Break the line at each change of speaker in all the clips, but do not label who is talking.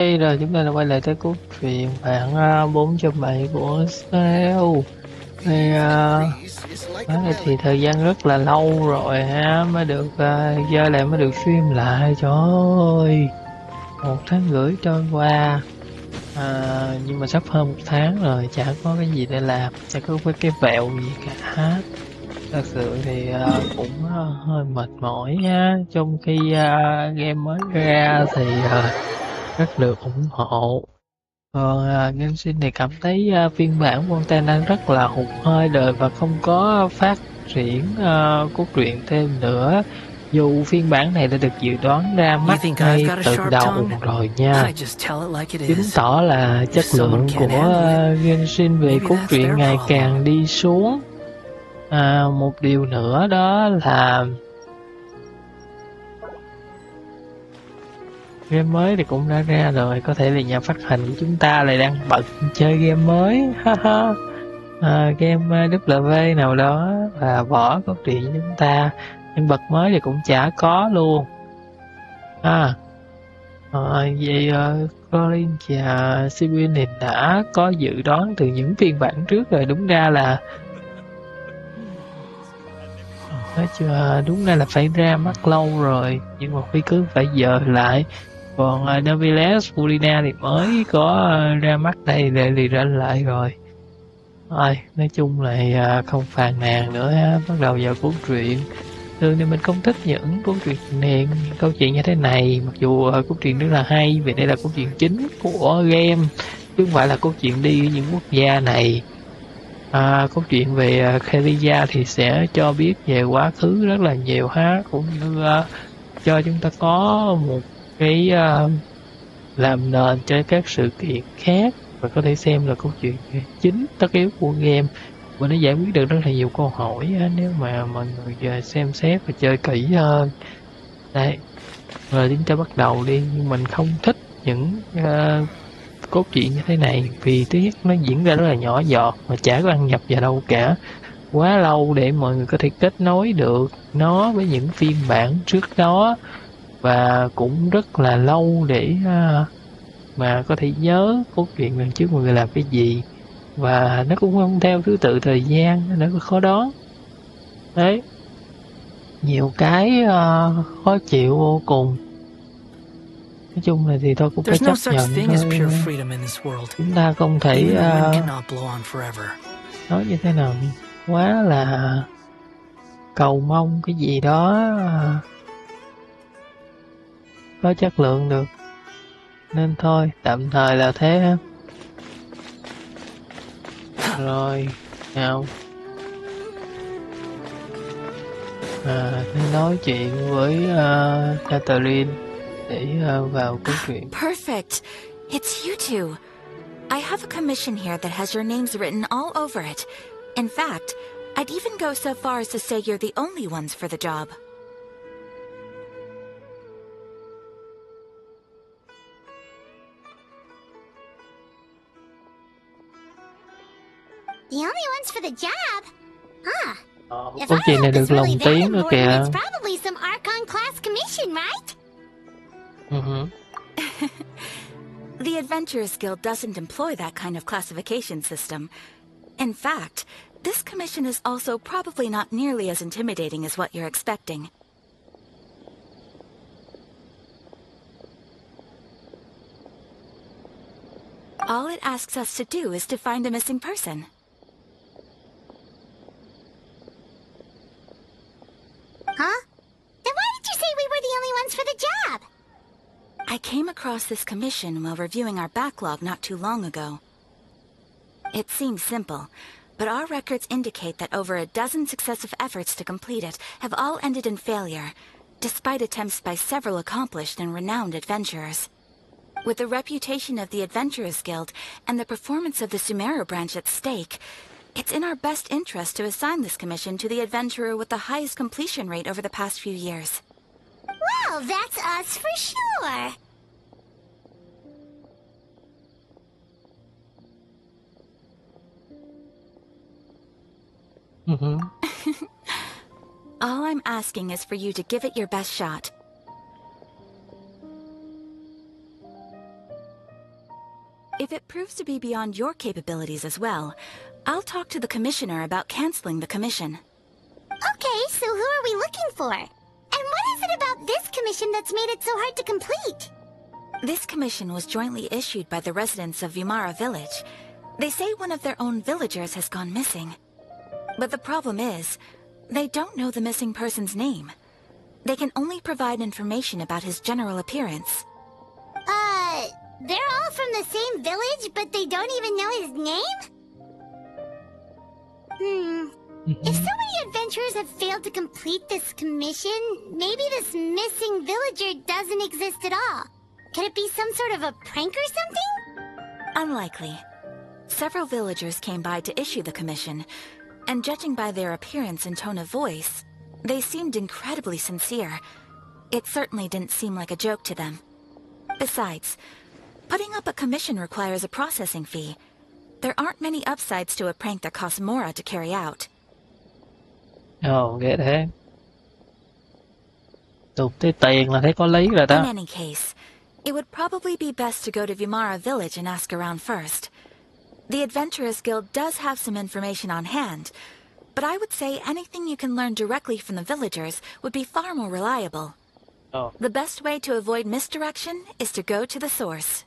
Đây rồi chúng ta đã quay lại tới cốt truyện bản 4.7 của Snail. Thì nói này thì thời gian rất là lâu rồi ha mới được chơi lại, mới được stream lại. Trời ơi, 1 tháng rưỡi trôi qua, nhưng mà sắp hơn 1 tháng rồi, chả có cái gì để làm, chả có cái vẹo gì cả. Thật sự thì cũng hơi mệt mỏi ha, trong khi game mới ra thì rất được ủng hộ. Còn Genshin thì cảm thấy phiên bản Fontaine đang rất là hụt hơi đời và không có phát triển cốt truyện thêm nữa. Dù phiên bản này đã được dự đoán ra
You
mắt
think I've
ngay
got a
từ
sharp
đầu
tongue?
rồi nha,
I just tell it like it
chứng
is.
tỏ là
If
chất
someone
lượng
can't
của
handle it,
Genshin về
maybe
cốt
that's
truyện
their
ngày
problem.
càng đi xuống. Một điều nữa đó là game mới thì cũng đã ra rồi, có thể là nhà phát hành của chúng ta lại đang bận chơi game mới. Ha ha. Game W nào đó và bỏ cốt truyện cho chúng ta, nhưng bật mới thì cũng chả có luôn. Vậy Colin và Sibin thì đã có dự đoán từ những phiên bản trước rồi, đúng ra là nói chưa, đúng ra là phải ra mắt lâu rồi, nhưng mà Phi cứ phải dời lại. Còn Naviles Purina thì mới có ra mắt đây để lì ra lại rồi. Nói chung là không phàn nàn nữa ha. Bắt đầu vào cốt truyện. Thường thì mình không thích những cốt truyện nền, câu chuyện như thế này, mặc dù cốt truyện rất là hay, vì đây là cốt truyện chính của game, chứ không phải là cốt truyện đi ở những quốc gia này. Cốt truyện về Khadija thì sẽ cho biết về quá khứ rất là nhiều ha, cũng như cho chúng ta có một cái làm nền cho các sự kiện khác, và có thể xem là câu chuyện chính tất yếu của game, và nó giải quyết được rất là nhiều câu hỏi á, nếu mà mọi người xem xét và chơi kỹ hơn. Đây, rồi chúng ta bắt đầu đi. Nhưng mình không thích những cốt truyện như thế này, vì thứ nhất nó diễn ra rất là nhỏ giọt mà chả có ăn nhập vào đâu cả, quá lâu để mọi người có thể kết nối được nó với những phiên bản trước đó, và cũng rất là lâu để mà có thể nhớ cốt truyện lần trước mọi người làm cái gì, và nó cũng không theo thứ tự thời gian, nó cũng khó đoán. Đấy, nhiều cái khó chịu vô cùng. Nói chung là thì thôi cũng phải
There's no
chấp
such
nhận
thing as
thôi.
pure freedom in this world.
Chúng ta không thể
Even the wind cannot blow on forever.
nói như thế nào quá là cầu mong cái gì đó có chất lượng được, nên thôi tạm thời là thế ha. Rồi nào, nên nói chuyện với Catherine để vào cốt truyện.
Perfect. It's you two. I have a commission here that has your names written all over it. In fact, I'd even go so far as to say you're the only ones for the job.
The only ones for the job? Huh. If
Cốt
I
truyện này
hope it's
được
really
lồng
that
tiếng nữa
important,
kìa.
it's probably some Archon class commission, right?
The Adventurers Guild doesn't employ that kind of classification system. In fact, this commission is also probably not nearly as intimidating as what you're expecting. All it asks us to do is to find a missing person.
Huh? Then why did you say we were the only ones for the job?
I came across this commission while reviewing our backlog not too long ago. It seems simple, but our records indicate that over a dozen successive efforts to complete it have all ended in failure, despite attempts by several accomplished and renowned adventurers. With the reputation of the Adventurers Guild and the performance of the Sumeru branch at stake, it's in our best interest to assign this commission to the adventurer with the highest completion rate over the past few years.
Well, that's us for sure.
All I'm asking is for you to give it your best shot. If it proves to be beyond your capabilities as well, I'll talk to the commissioner about canceling the commission.
Okay, so who are we looking for? And what is it about this commission that's made it so hard to complete?
This commission was jointly issued by the residents of Vimara village. They say one of their own villagers has gone missing. But the problem is, they don't know the missing person's name. They can only provide information about his general appearance.
They're all from the same village, but they don't even know his name? If so many adventurers have failed to complete this commission, maybe this missing villager doesn't exist at all. Could it be some sort of a prank or something?
Unlikely. Several villagers came by to issue the commission, and judging by their appearance and tone of voice, they seemed incredibly sincere. It certainly didn't seem like a joke to them. Besides, putting up a commission requires a processing fee. There aren't many upsides to a prank that costs Mora to carry out.
Ồ, ghê thế. Tục tới tiền là thấy có lý rồi
In
đó.
any case, it would probably be best to go to Vimara village and ask around first. The Adventurers Guild does have some information on hand, but I would say anything you can learn directly from the villagers would be far more reliable.
Ồ,
The best way to avoid misdirection is to go to the source.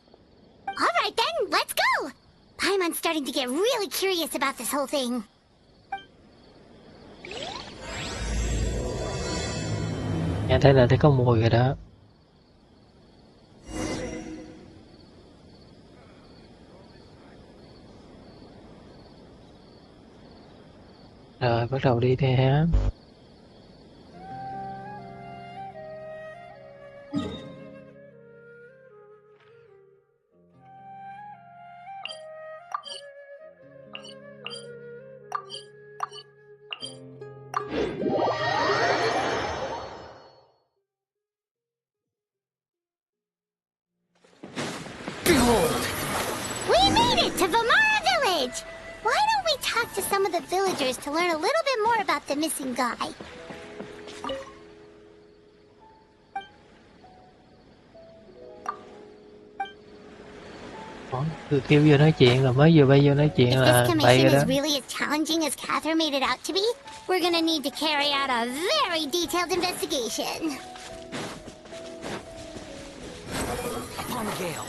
Alright then, let's go! Paimon's starting to get really curious about this whole thing.
nghe thấy là thấy có mùi rồi đó. Rồi, bắt đầu đi thôi ha.
We made it to Vimara village! Why don't we talk to some of the villagers to learn a little bit more about the missing guy?
Ủa, vừa kêu vô nói chuyện là mới vừa bay vô nói chuyện
If
là
this
bay
commission
rồi
is
đó.
really as challenging as Catherine made it out to be, we're gonna need to carry out a very detailed investigation.
Upon a gale.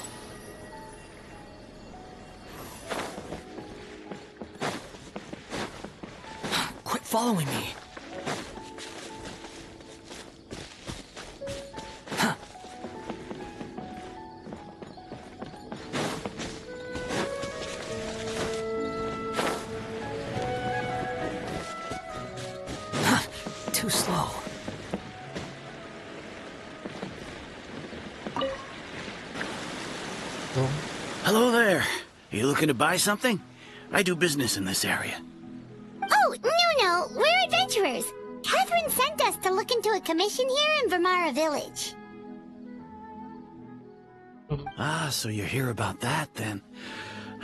Quit following me. Too slow.
Đúng.
Hello there. You looking to buy something? I do business in this area.
Oh, no, we're adventurers. Catherine sent us to look into a commission here in Vimara village.
Ah, so you're here about that then.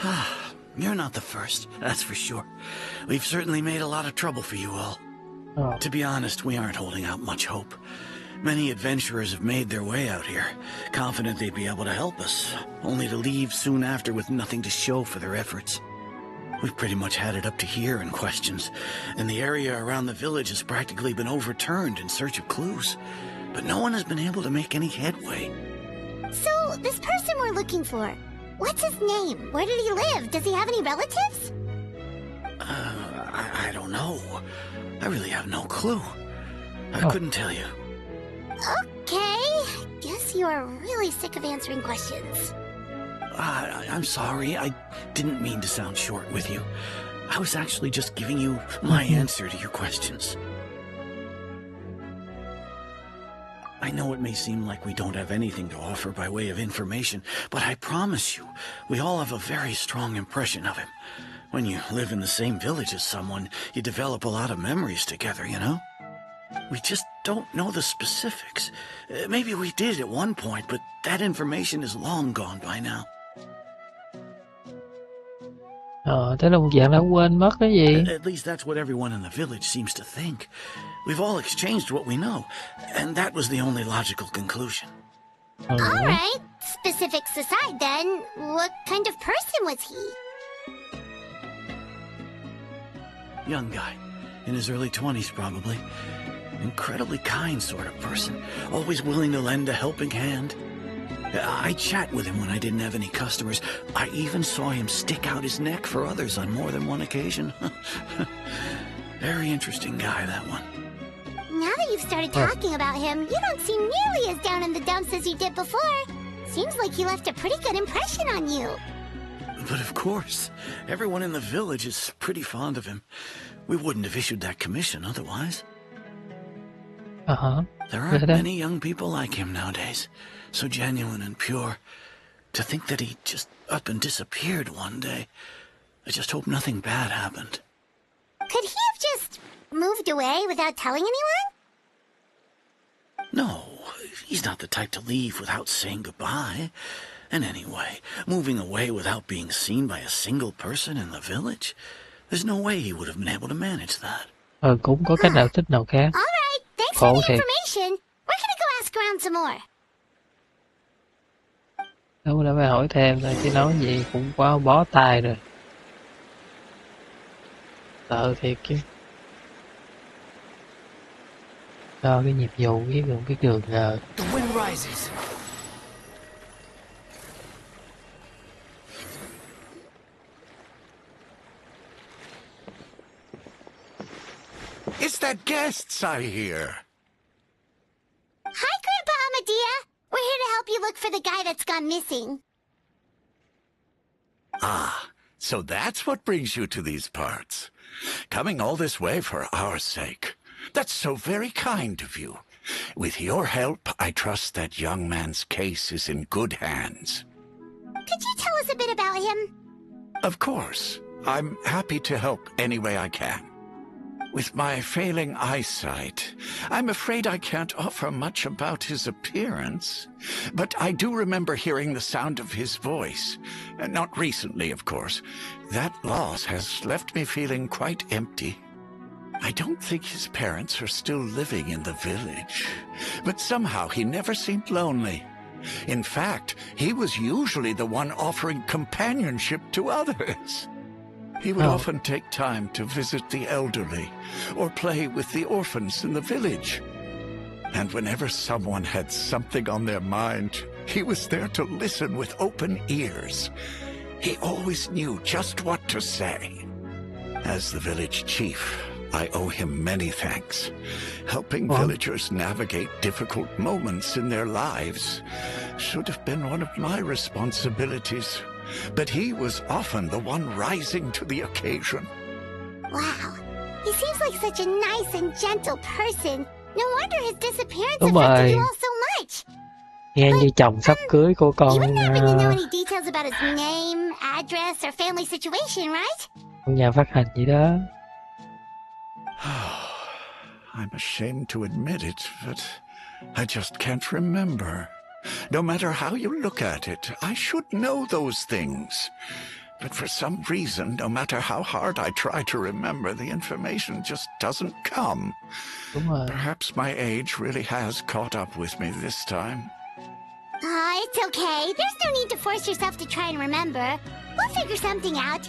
Ah, you're not the first, that's for sure. We've certainly made a lot of trouble for you all.
Ờ,
To be honest, we aren't holding out much hope. Many adventurers have made their way out here, confident they'd be able to help us, only to leave soon after with nothing to show for their efforts. We've pretty much had it up to here in questions, and the area around the village has practically been overturned in search of clues. But no one has been able to make any headway.
So, this person we're looking for, what's his name? Where did he live? Does he have any relatives?
I don't know. I really have no clue. I
Oh.
couldn't tell you.
Okay, guess you are really sick of answering questions.
I'm sorry. I didn't mean to sound short with you. I was actually just giving you my answer to your questions. I know it may seem like we don't have anything to offer by way of information, but I promise you, we all have a very strong impression of him. When you live in the same village as someone, you develop a lot of memories together, you know? We just don't know the specifics. Maybe we did at one point, but that information is long gone by now.
Ờ, thế là một dạng đã quên mất cái gì.
At least that's what everyone in the village seems to think. We've all exchanged what we know, and that was the only logical conclusion.
Ừ.
Alright, specifics aside then, what kind of person was he?
Young guy. In his early 20s, probably. Incredibly kind sort of person. Always willing to lend a helping hand. I chat with him when I didn't have any customers. I even saw him stick out his neck for others on more than one occasion. Very interesting guy, that one.
Now that you've started talking about him, you don't seem nearly as down in the dumps as you did before. Seems like he left a pretty good impression on you.
But of course, everyone in the village is pretty fond of him. We wouldn't have issued that commission otherwise. There aren't many young people like him nowadays. So genuine and pure. To think that he just up and disappeared one day. I just hope nothing bad happened.
Could he have just moved away without telling anyone?
No, he's not the type to leave without saying goodbye. And anyway, moving away without being seen by a single person in the village, there's no way he would have been able to manage that.
Cũng có cách nào thích nào khác.
Alright, thanks for the information. We're gonna go ask around some more.
Đâu đã phải hỏi thêm thôi, chứ nói gì cũng quá bó tay rồi. Sợ thiệt chứ. Cho cái nhịp vụ cái đường
The wind rises.
It's that guests I hear.
Hi, Grandpa Amadea. We're here to help you look for the guy that's gone missing.
Ah, so that's what brings you to these parts. Coming all this way for our sake. That's so very kind of you. With your help, I trust that young man's case is in good hands.
Could you tell us a bit about him?
Of course. I'm happy to help any way I can. With my failing eyesight, I'm afraid I can't offer much about his appearance. But I do remember hearing the sound of his voice. Not recently, of course. That loss has left me feeling quite empty. I don't think his parents are still living in the village. But somehow he never seemed lonely. In fact, he was usually the one offering companionship to others. He would often take time to visit the elderly or play with the orphans in the village. And whenever someone had something on their mind, he was there to listen with open ears. He always knew just what to say. As the village chief, I owe him many thanks. Helping villagers navigate difficult moments in their lives should have been one of my responsibilities. But he was often the one rising to the occasion.
Wow, he seems like such a nice and gentle person. No wonder his disappearance
Đúng
affected
rồi.
you all so much.
Nghe như chồng sắp cưới của
You
con
wouldn't happen to know any details about his name, address, or family situation, right?
con nhà phát hành gì đó.
I'm ashamed to admit it, but I just can't remember. No matter how you look at it, I should know those things. But for some reason, no matter how hard I try to remember, the information just doesn't come.
Đúng rồi.
Perhaps my age really has caught up with me this time.
It's okay. There's no need to force yourself to try and remember. We'll figure something out.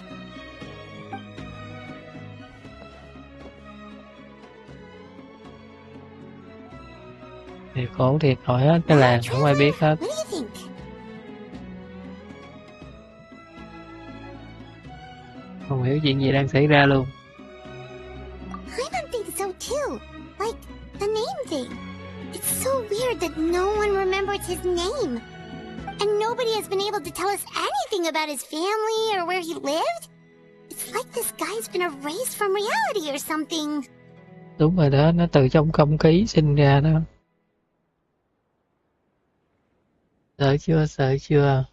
Thì khổ thiệt, hỏi hết cái làng không ai biết hết.
What do you think?
Không hiểu chuyện gì đang xảy ra luôn.
I don't think so too. Like, the name thing. It's so weird that no one remembers his name. And nobody has been able to tell us anything about his family or where he lived. It's like this guy's been erased from reality or something.
Đúng rồi đó, nó từ trong không khí sinh ra đó. Sợ chưa, sợ chưa?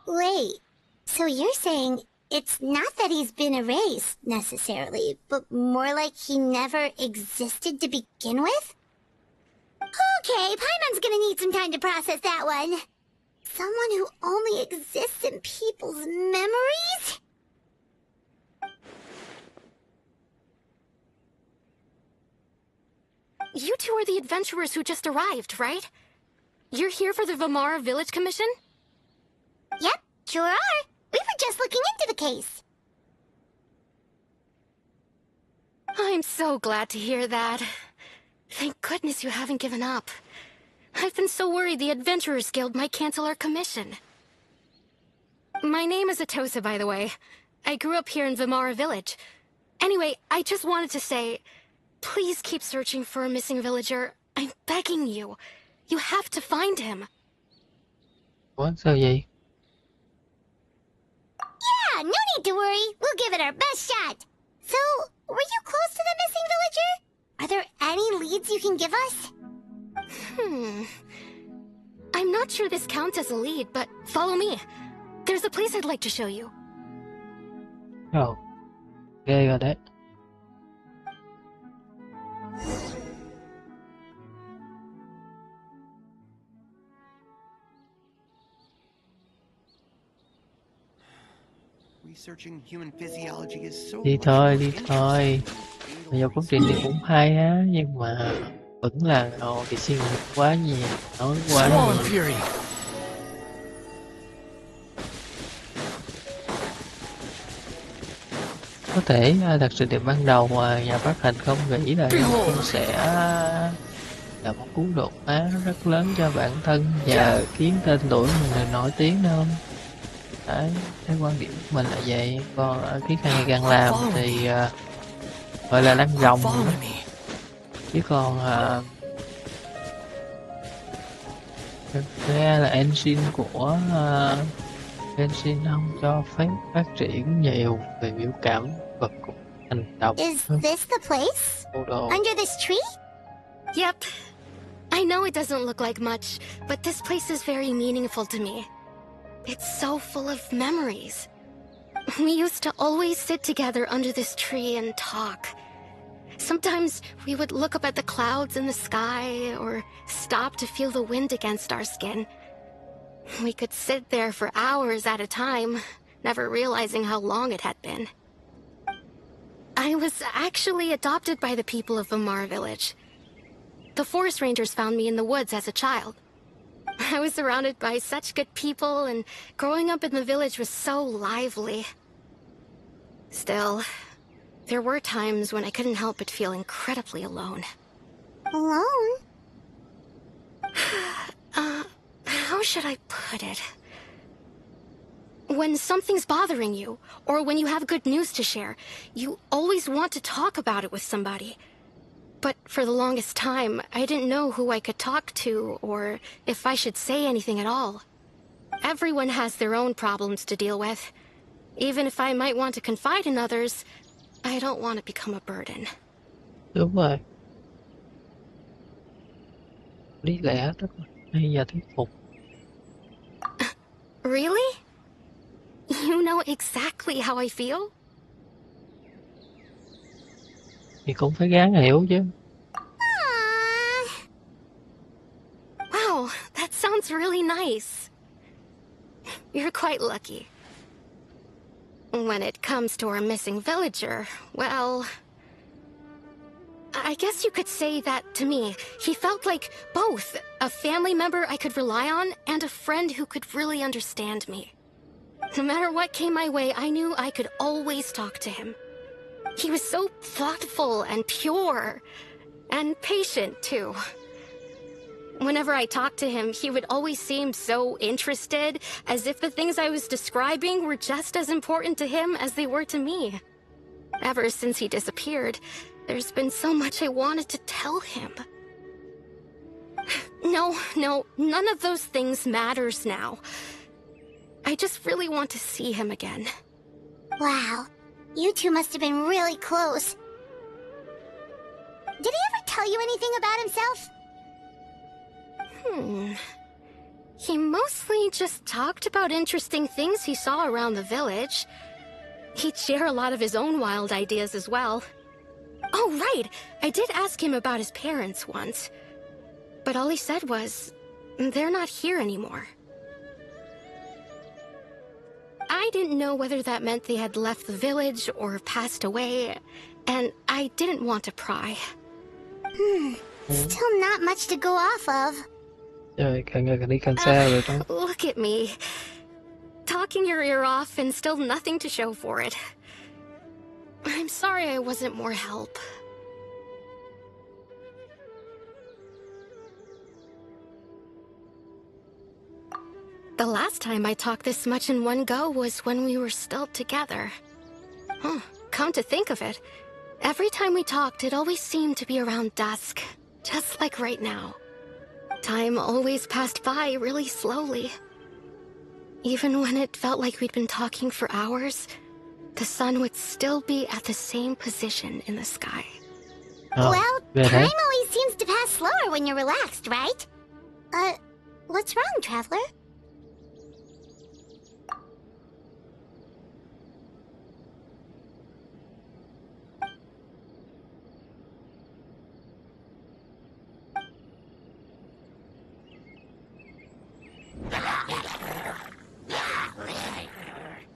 Wait, so you're saying it's not that he's been erased, necessarily, but more like he never existed to begin with? Okay, Paimon's gonna need some time to process that one. Someone who only exists in people's memories?
You two are the adventurers who just arrived, right? you're here for the Vamara Village Commission?
Yep, sure are. We were just looking into the case.
I'm so glad to hear that. Thank goodness you haven't given up. I've been so worried the Adventurers Guild might cancel our commission. My name is Atosa, by the way. I grew up here in Vamara Village. Anyway, I just wanted to say, please keep searching for a missing villager. I'm begging you. You have to find him.
Ủa sao vậy?
Yeah, no need to worry. We'll give it our best shot. So, were you close to the missing villager? Are there any leads you can give us?
I'm not sure this counts as a lead, but follow me. There's a place I'd like to show you.
Ồ, ghê rồi đấy.
Researching human physiology is so
Đi thôi, đi thôi. Bây giờ công trình thì cũng hay á, nhưng mà vẫn là thì suy nghĩ quá nhiều, nói quá
Swollen
nhiều.
fury.
Có thể thật sự điểm ban đầu mà nhà phát hành không nghĩ là Genshin sẽ là một cú đột phá rất lớn cho bản thân và khiến tên tuổi mình nổi tiếng hơn. Đấy, cái quan điểm của mình là vậy. Còn khi càng ngày càng làm thì gọi là lăn ròng, chứ còn thực ra là engine của Genshin không cho phép phát triển nhiều về biểu cảm vật của hành động.
Is this the place? Under this tree?
Yep. I know it doesn't look like much, but this place is very meaningful to me. It's so full of memories. We used to always sit together under this tree and talk. Sometimes we would look up at the clouds in the sky or stop to feel the wind against our skin. We could sit there for hours at a time, never realizing how long it had been. I was actually adopted by the people of Vamara Village. The forest rangers found me in the woods as a child. I was surrounded by such good people, and growing up in the village was so lively. Still, there were times when I couldn't help but feel incredibly alone.
Alone?
How should I put it? When something's bothering you, or when you have good news to share, you always want to talk about it with somebody. But for the longest time, I didn't know who I could talk to, or if I should say anything at all. Everyone has their own problems to deal with. Even if I might want to confide in others, I don't want to become a burden.
Đúng rồi. Lý lẽ rất là hay và thuyết phục.
Really? You know exactly how I feel?
Thì cũng phải gắng hiểu chứ.
Wow, that sounds really nice. You're quite lucky. When it comes to our missing villager, well, I guess you could say that to me. He felt like both a family member I could rely on and a friend who could really understand me. No matter what came my way, I knew I could always talk to him. He was so thoughtful and pure, and patient too. Whenever I talked to him, he would always seem so interested, as if the things I was describing were just as important to him as they were to me. Ever since he disappeared, there's been so much I wanted to tell him. No, none of those things matters now. I just really want to see him again.
Wow, you two must have been really close. Did he ever tell you anything about himself?
He mostly just talked about interesting things he saw around the village. He'd share a lot of his own wild ideas as well. Oh, right! I did ask him about his parents once. But all he said was, they're not here anymore. I didn't know whether that meant they had left the village or passed away, and I didn't want to pry.
Still not much to go off of.
Trời, càng ngày càng đi càng xa rồi đó.
Look at me. Talking your ear off and still nothing to show for it. I'm sorry I wasn't more help. The last time I talked this much in one go was when we were still together. Huh, come to think of it, every time we talked, it always seemed to be around dusk, just like right now. Time always passed by really slowly. Even when it felt like we'd been talking for hours, the sun would still be at the same position in the sky.
Well,
về
time
đấy.
always seems to pass slower when you're relaxed, right? What's wrong, Traveler?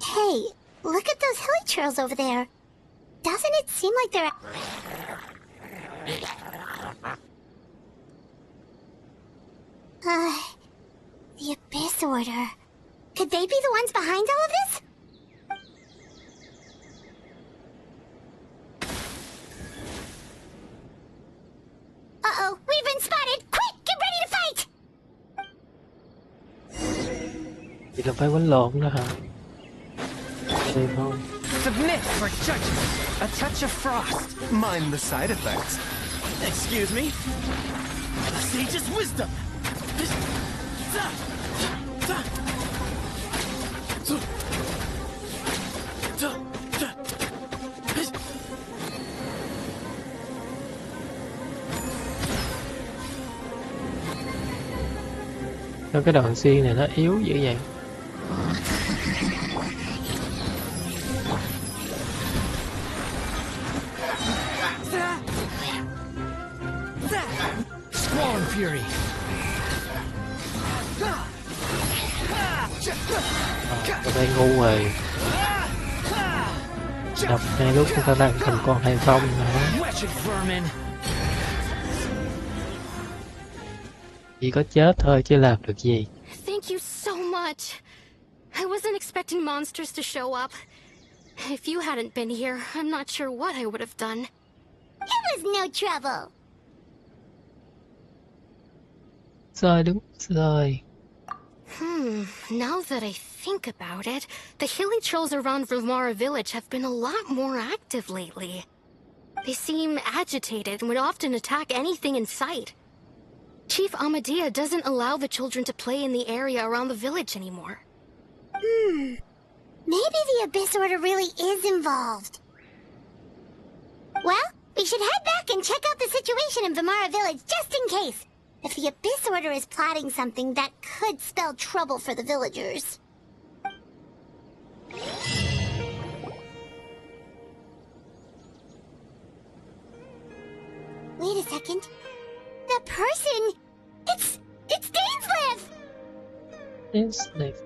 Hey, look at those hilly trails over there. Doesn't it seem like they're... The Abyss Order. Could they be the ones behind all of this? Uh-oh, we've been spotted! Quick, get ready to fight!
Thì là phải quánh lộn đó hả? Thì không.
Submit for judgment. A touch of frost. Mind the side effects.
Excuse me? A sage's wisdom!
Sao cái đoạn xuyên này nó yếu dữ vậy?
Squall Fury.
Tụi bay ngu rồi. Đập ngay lúc chúng ta đang thành con hay không nữa.
Wretched vermin.
Chỉ có chết thôi chứ làm được gì.
Thank you so much. I wasn't expecting monsters to show up. If you hadn't been here, I'm not sure what I would have done.
It was no trouble.
Rồi đúng rồi.
Now that I think about it, the hilly trolls around Vilmara village have been a lot more active lately. They seem agitated and would often attack anything in sight. Chief Amadea doesn't allow the children to play in the area around the village anymore.
Maybe the Abyss Order really is involved. Well, we should head back and check out the situation in Vilmara village just in case. If the Abyss Order is plotting something that could spell trouble for the villagers. Wait a second. The person... It's Dainsleif!
Dainsleif.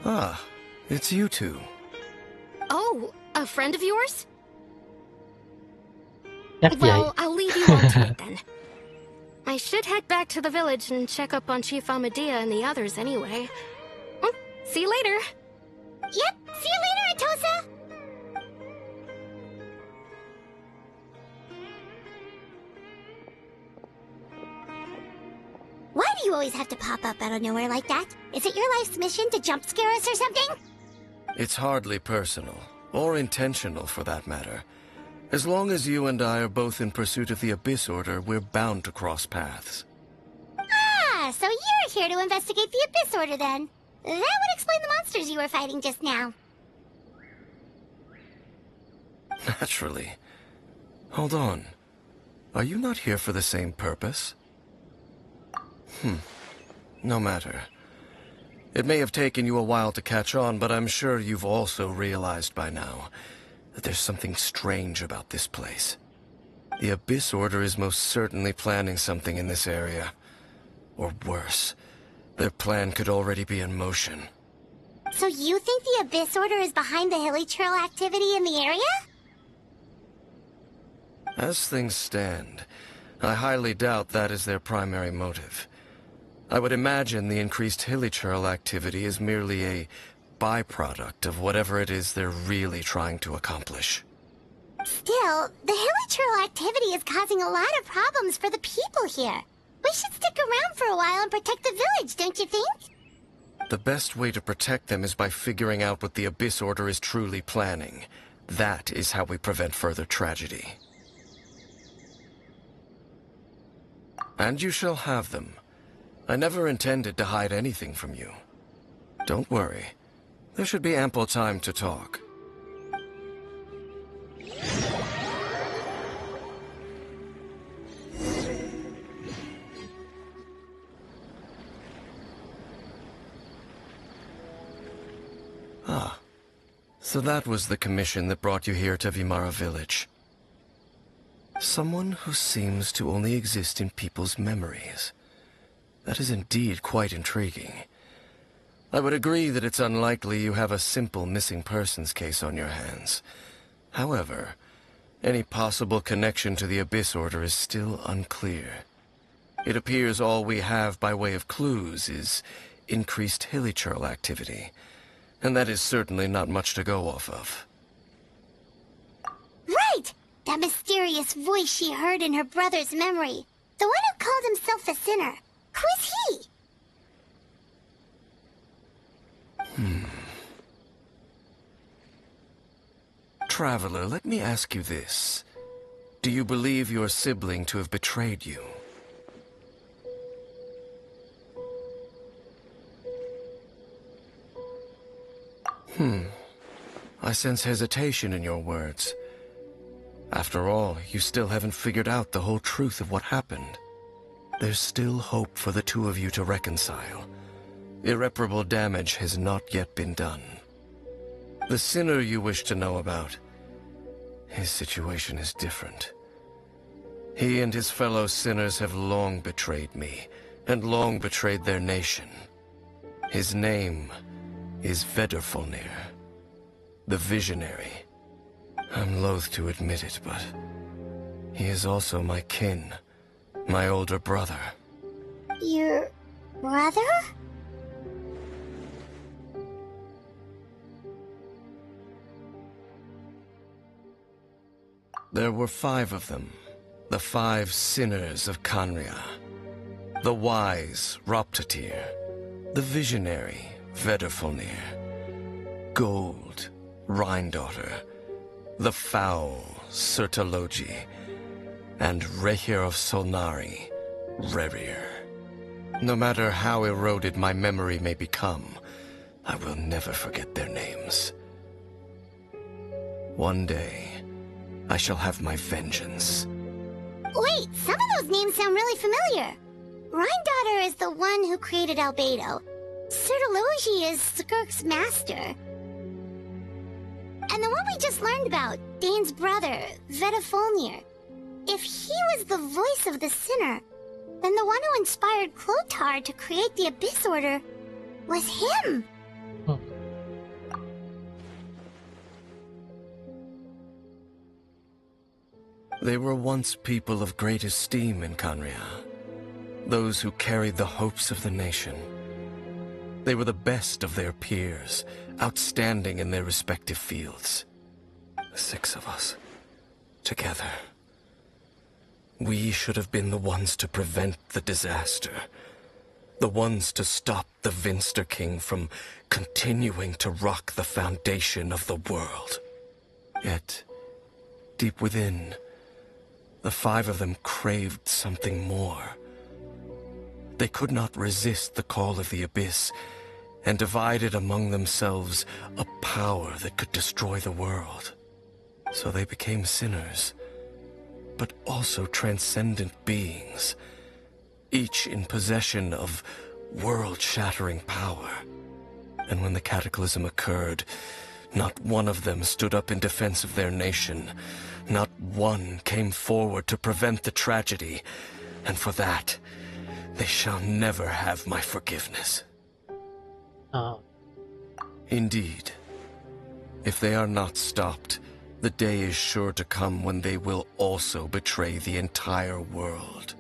Ah, it's you two.
Oh, a friend of yours?
Chắc vậy.
Well, I'll leave you all to it then. I should head back to the village and check up on Chief Amadea and the others anyway. See you later.
Yep, see you later, Atosa! Why do you always have to pop up out of nowhere like that? Is it your life's mission to jump scare us or something?
It's hardly personal, or intentional for that matter. As long as you and I are both in pursuit of the Abyss Order, we're bound to cross paths.
Ah, so you're here to investigate the Abyss Order then. That would explain the monsters you were fighting just now.
Naturally. Hold on. Are you not here for the same purpose? No matter. It may have taken you a while to catch on, but I'm sure you've also realized by now that there's something strange about this place. The Abyss Order is most certainly planning something in this area. Or worse, their plan could already be in motion.
So you think the Abyss Order is behind the hilly trail activity in the area?
As things stand, I highly doubt that is their primary motive. I would imagine the increased hilichurl activity is merely a byproduct of whatever it is they're really trying to accomplish.
Still, the hilichurl activity is causing a lot of problems for the people here. We should stick around for a while and protect the village, don't you think?
The best way to protect them is by figuring out what the Abyss Order is truly planning. That is how we prevent further tragedy. And you shall have them. I never intended to hide anything from you. Don't worry. There should be ample time to talk. Ah, so that was the commission that brought you here to Vimara village. Someone who seems to only exist in people's memories. That is indeed quite intriguing. I would agree that it's unlikely you have a simple missing persons case on your hands. However, any possible connection to the Abyss Order is still unclear. It appears all we have by way of clues is increased hilichurl activity, and that is certainly not much to go off of.
Right! That mysterious voice she heard in her brother's memory. The one who called himself a sinner. Who is he?
Traveler, let me ask you this. Do you believe your sibling to have betrayed you? I sense hesitation in your words. After all, you still haven't figured out the whole truth of what happened. There's still hope for the two of you to reconcile. Irreparable damage has not yet been done. The sinner you wish to know about, his situation is different. He and his fellow sinners have long betrayed me, and long betrayed their nation. His name is Vedrfolnir, the Visionary. I'm loath to admit it, but he is also my kin, my older brother.
Your brother?
There were 5 of them, the 5 sinners of Khaenri'ah. The wise, Roptatyr, the visionary, Vedrfolnir, Gold, Rhine-daughter, the foul, Sertologi, and Rehir of Solnari, Rerir. No matter how eroded my memory may become, I will never forget their names. One day, I shall have my vengeance.
Wait, some of those names sound really familiar. Rhine-daughter is the one who created Albedo. Sertologi is Skirk's master. And the one we just learned about, Dane's brother, Vedrfolnir. If he was the voice of the sinner, then the one who inspired Clothar to create the Abyss Order was him.
They were once people of great esteem in Khaenri'ah. Those who carried the hopes of the nation. They were the best of their peers, outstanding in their respective fields. The 6 of us, together. We should have been the ones to prevent the disaster. The ones to stop the Vinster King from continuing to rock the foundation of the world. Yet, deep within, the 5 of them craved something more. They could not resist the call of the Abyss, and divided among themselves a power that could destroy the world. So they became sinners, but also transcendent beings, each in possession of world-shattering power. And when the cataclysm occurred, not one of them stood up in defense of their nation. Not one came forward to prevent the tragedy, and for that, they shall never have my forgiveness.
Oh.
Indeed, if they are not stopped, the day is sure to come when they will also betray the entire world.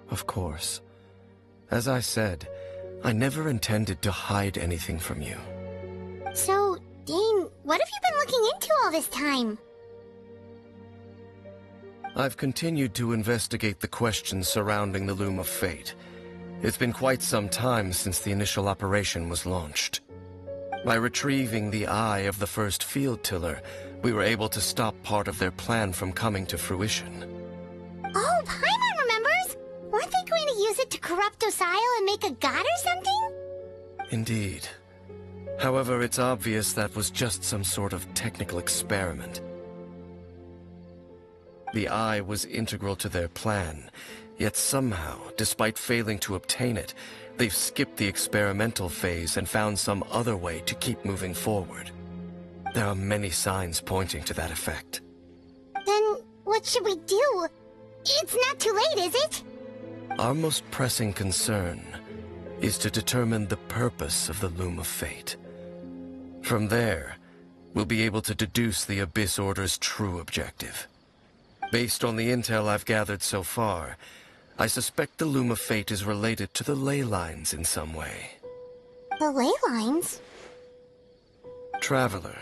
Of course. As I said, I never intended to hide anything from you.
So, Dane, what have you been looking into all this time?
I've continued to investigate the questions surrounding the Loom of Fate. It's been quite some time since the initial operation was launched. By retrieving the eye of the first field tiller, we were able to stop part of their plan from coming to fruition.
Oh, Paimon remembers! Weren't they going to use it to corrupt Osial and make a god or something?
Indeed. However, it's obvious that was just some sort of technical experiment. The eye was integral to their plan, yet somehow, despite failing to obtain it, they've skipped the experimental phase and found some other way to keep moving forward. There are many signs pointing to that effect.
Then, what should we do? It's not too late, is it?
Our most pressing concern is to determine the purpose of the Loom of Fate. From there, we'll be able to deduce the Abyss Order's true objective. Based on the intel I've gathered so far, I suspect the Loom of Fate is related to the ley lines in some way.
The ley lines?
Traveler,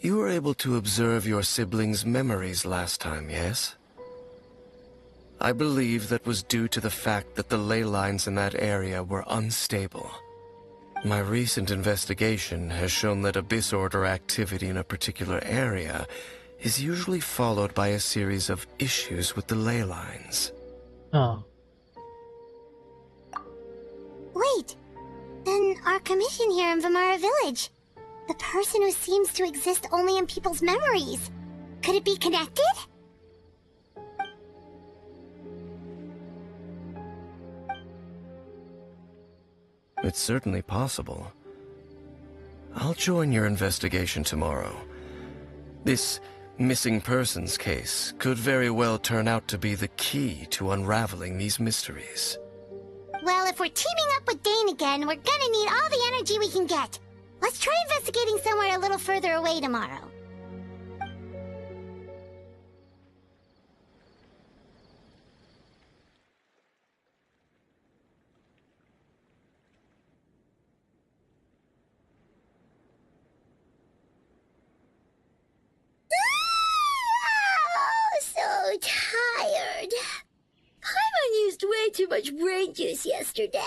you were able to observe your siblings' memories last time, yes? I believe that was due to the fact that the ley lines in that area were unstable. My recent investigation has shown that Abyss Order activity in a particular area is usually followed by a series of issues with the ley lines.
Oh.
Wait, then our commission here in Vimara Village, the person who seems to exist only in people's memories, could it be connected?
It's certainly possible. I'll join your investigation tomorrow. This missing persons case could very well turn out to be the key to unraveling these mysteries.
Well, if we're teaming up with Dane again, we're gonna need all the energy we can get. Let's try investigating somewhere a little further away tomorrow. So tired. Paimon used way too much brain juice yesterday.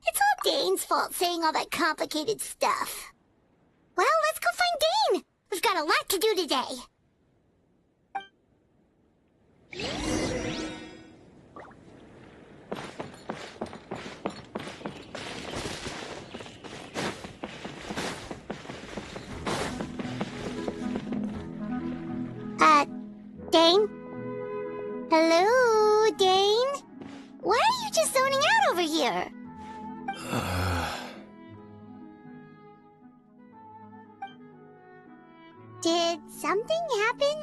It's all Dane's fault saying all that complicated stuff. Well, let's go find Dane. We've got a lot to do today. Dane? Hello, Dane? Why are you just zoning out over here? Did something happen?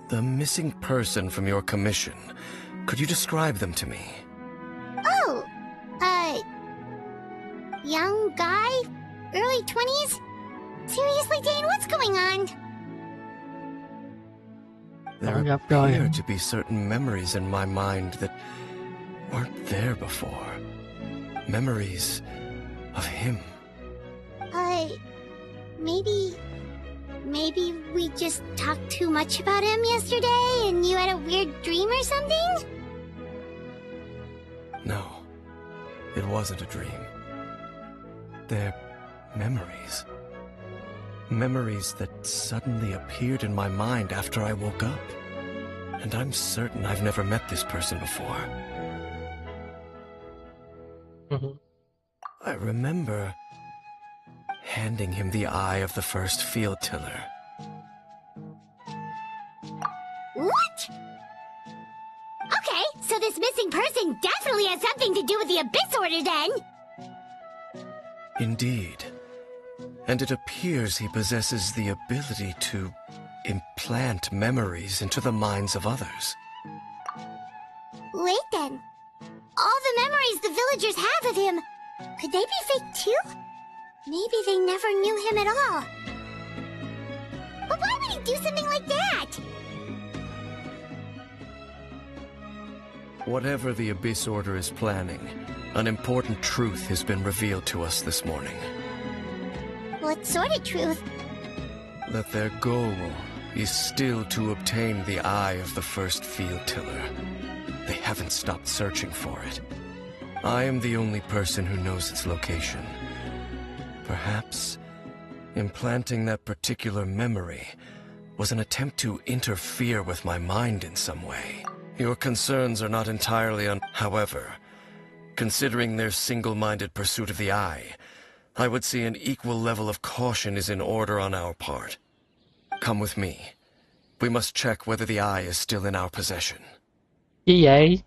The missing person from your commission. Could you describe them to me?
Oh, young guy? Early 20s? Seriously, Dane, what's going on?
There appear to be certain memories in my mind that weren't there before. Memories of him.
Maybe we just talked too much about him yesterday and you had a weird dream or something?
No, it wasn't a dream. They're memories. Memories that suddenly appeared in my mind after I woke up. And I'm certain I've never met this person before. I remember handing him the eye of the first field tiller.
What? Okay, so this missing person definitely has something to do with the Abyss Order then!
Indeed. And it appears he possesses the ability to implant memories into the minds of others.
Wait then. All the memories the villagers have of him, Could they be fake too? Maybe they never knew him at all. But why would he do something like that?
Whatever the Abyss Order is planning, an important truth has been revealed to us this morning.
What sort of truth?
That their goal is still to obtain the eye of the first field tiller. They haven't stopped searching for it. I am the only person who knows its location. Perhaps implanting that particular memory was an attempt to interfere with my mind in some way. Your concerns are not entirely However, considering their single-minded pursuit of the eye, I would say an equal level of caution is in order on our part. Come with me. We must check whether the eye is still in our possession.
Gì vậy?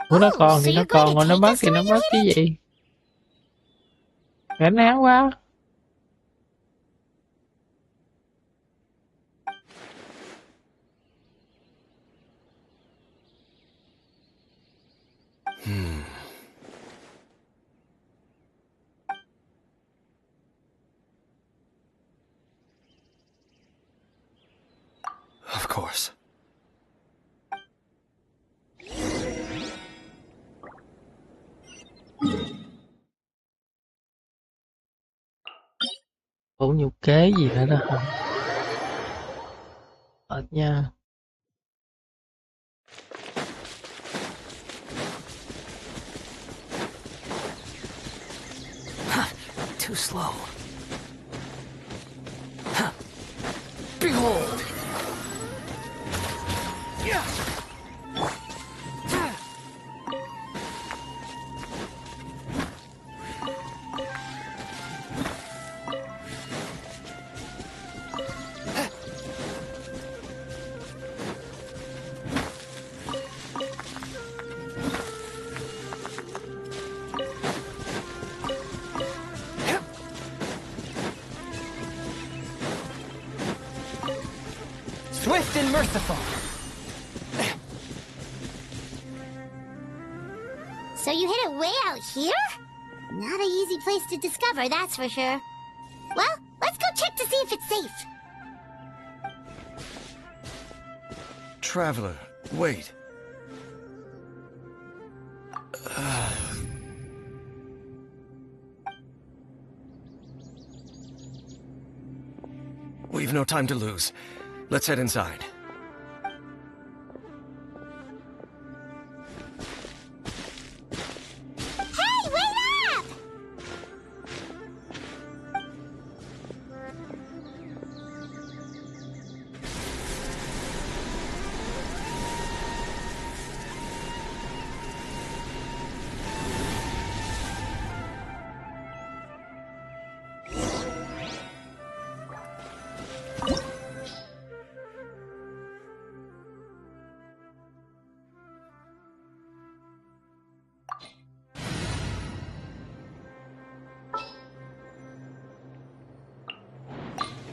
Ủa nó còn
so
thì nó
you're going
còn,
to
còn nó
take
mất
us
thì
to
nó
where you
mất chứ
hid it?
gì? Gánh áo quá.
Of course.
Ủa nhiều kế gì nữa đó hả? Mệt nha.
Too slow. Behold! Swift and merciful.
So you hid it way out here? Not an easy place to discover, that's for sure. Well, let's go check to see if it's safe.
Traveler, wait. We've no time to lose. Let's head inside.
Hey, wait up!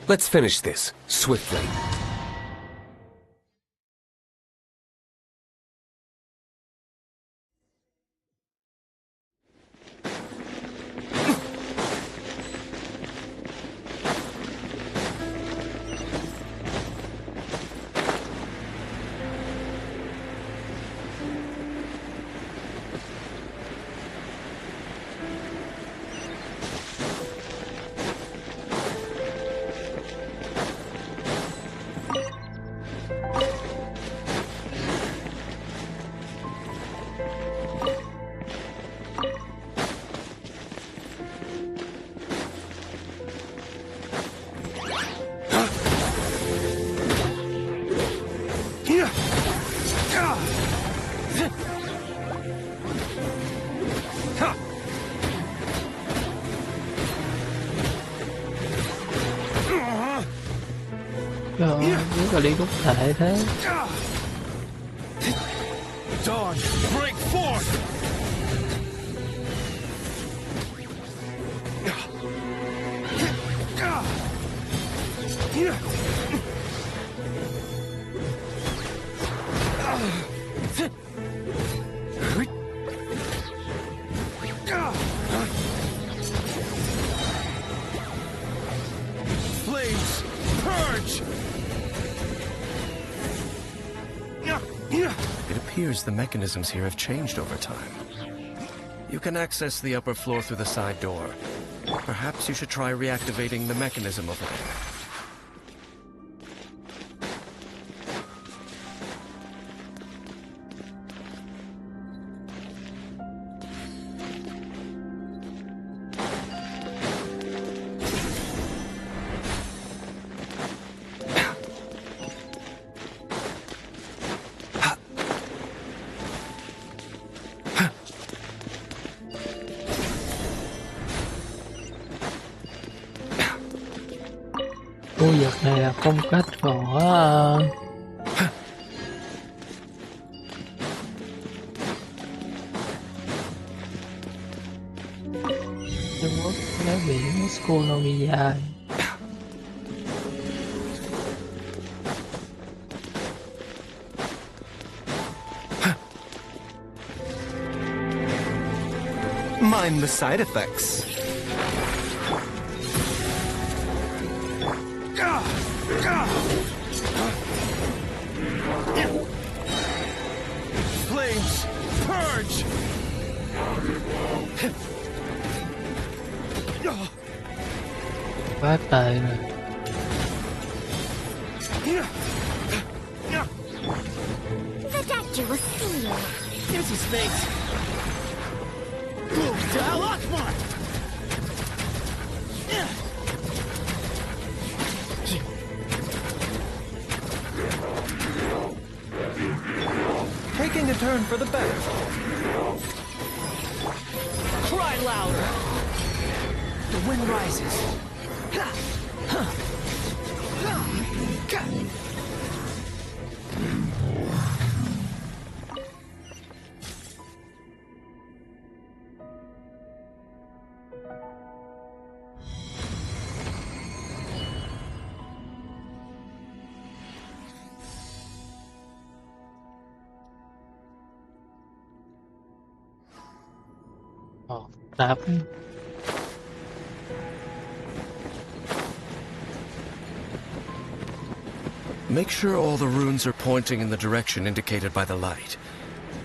Let's finish this, swiftly.
Trời ơi, rất là đi đúc thể thế.
Dawn, break forth! purge!
It appears the mechanisms here have changed over time. You can access the upper floor through the side door. Perhaps you should try reactivating the mechanism over there.
Khu vực này là phong cách của Trung Quốc, đáy biển Sconovia.
Mind the side effects. Flames, purge!
Quá tệ rồi.
The doctor will see you.
Here's his face. Go, dial Akbar! Taking a turn for the better. Cry louder. The wind rises.
Tạp.
Make sure all the runes are pointing in the direction indicated by the light.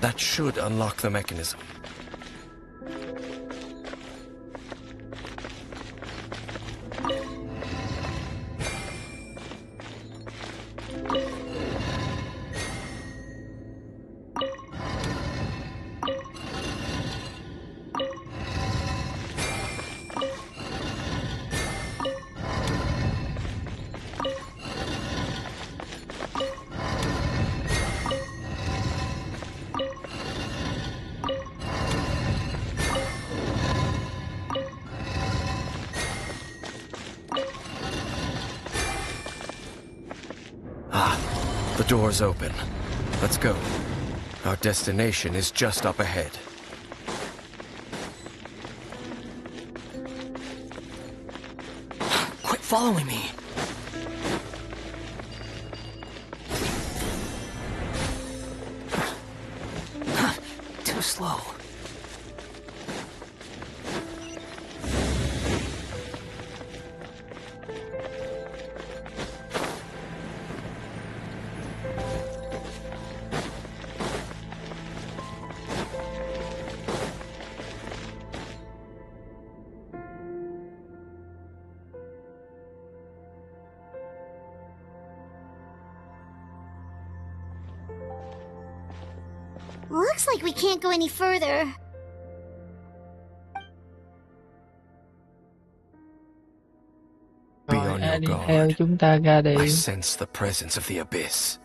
That should unlock the mechanism. The door's open. Let's go. Our destination is just up ahead.
Quit following me. Too slow.
Looks like we can't go any further.
Be
Rồi,
on
ai
your
đi theo
guard.
chúng ta ra đi.
I sense the presence of the abyss.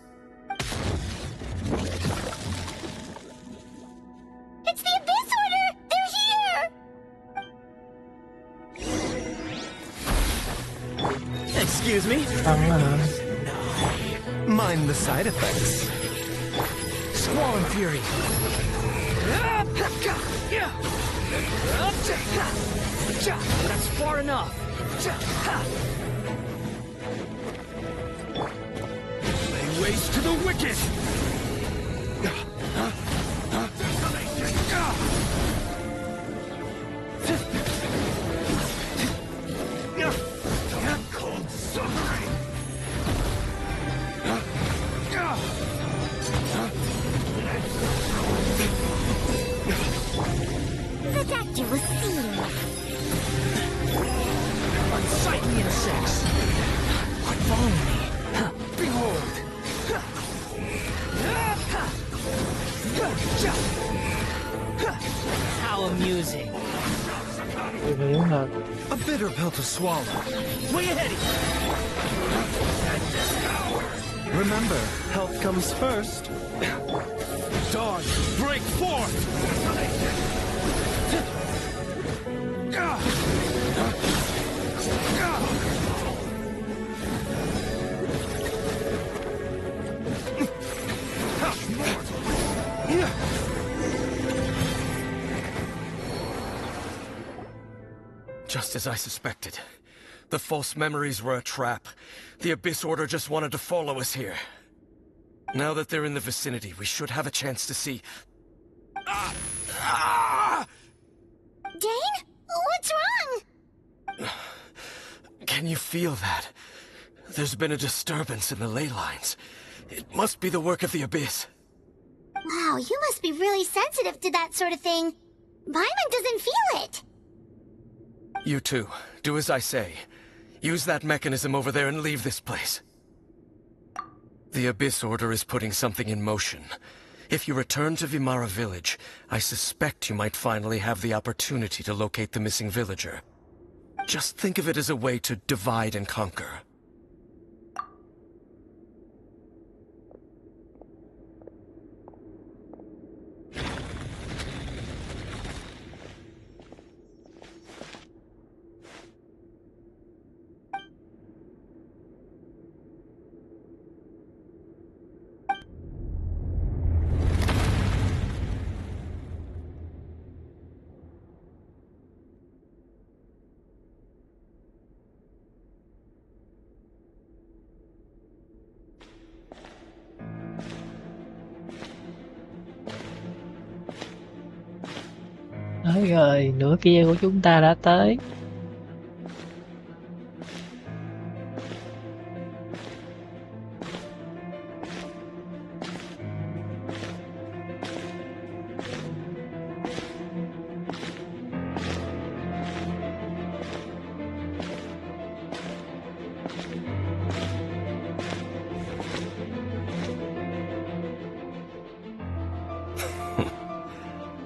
It's the Abyss Order! They're here!
Excuse me?
Thắng hả?
Mind the side effects. Squall and Fury. That's far enough. Lay waste to the wicked. Cold suffering. insects. Follow me. Behold. How amusing.
Hiểu hơn.
A bitter pill to swallow. Way ahead of you. Remember, health comes first. Dawn, break forth!
Just as I suspected. The false memories were a trap. The Abyss Order just wanted to follow us here. Now that they're in the vicinity, we should have a chance to see...
Dane? What's wrong?
Can you feel that? There's been a disturbance in the ley lines. It must be the work of the Abyss.
Wow, you must be really sensitive to that sort of thing. Paimon doesn't feel it.
You too. Do as I say. Use that mechanism over there and leave this place. The Abyss Order is putting something in motion. If you return to Vimara village, I suspect you might finally have the opportunity to locate the missing villager. Just think of it as a way to divide and conquer.
Nói rồi, nửa kia của chúng ta đã tới.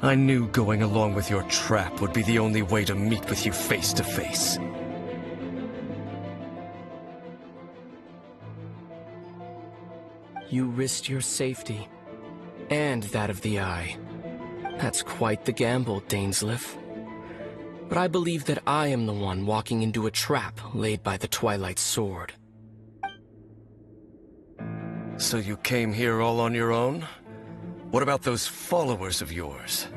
I knew going along with your trap would be the only way to meet with you face to face.
You risked your safety, and that of the Eye. That's quite the gamble, Dainsleif. But I believe that I am the one walking into a trap laid by the Twilight Sword.
So you came here all on your own? What about those followers of yours?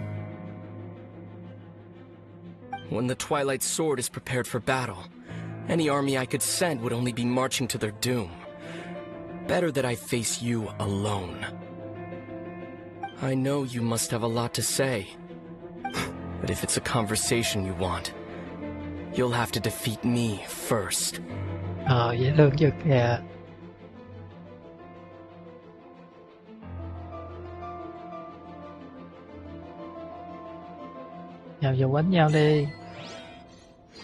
When the Twilight Sword is prepared for battle, any army I could send would only be marching to their doom. Better that I face you alone. I know you must have a lot to say, but if it's a conversation you want, you'll have to defeat me first.
Dễ thương chưa kìa. Nào giờ quánh nhau đi.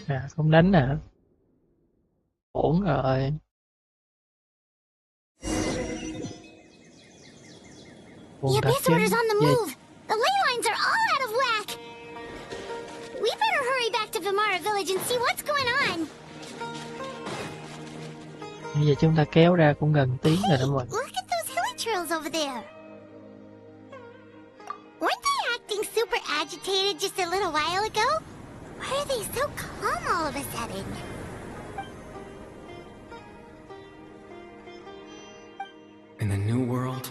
À, không đánh hả? Ổn rồi.
The Abyss Order's on the move. The ley lines are all out of whack. We better hurry back to Vimara village and see what's going on.
Bây giờ chúng ta kéo ra cũng gần tiếng rồi đó mọi người.
Look at those hilly trails over there. Weren't they acting super agitated just a little while ago? Why are they so calm all of a sudden?
In the New World,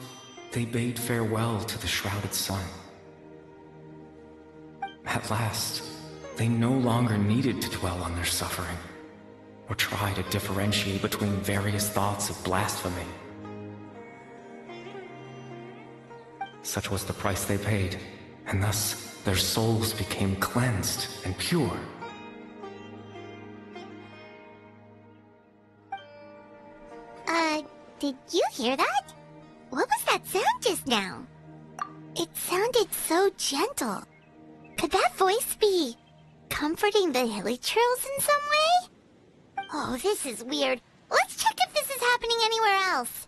they bade farewell to the shrouded sun. At last, they no longer needed to dwell on their suffering, or try to differentiate between various thoughts of blasphemy. Such was the price they paid, and thus their souls became cleansed and pure.
Did you hear that? What was that sound just now? It sounded so gentle. Could that voice be comforting the hilly trails in some way? Oh, this is weird. Let's check if this is happening anywhere else.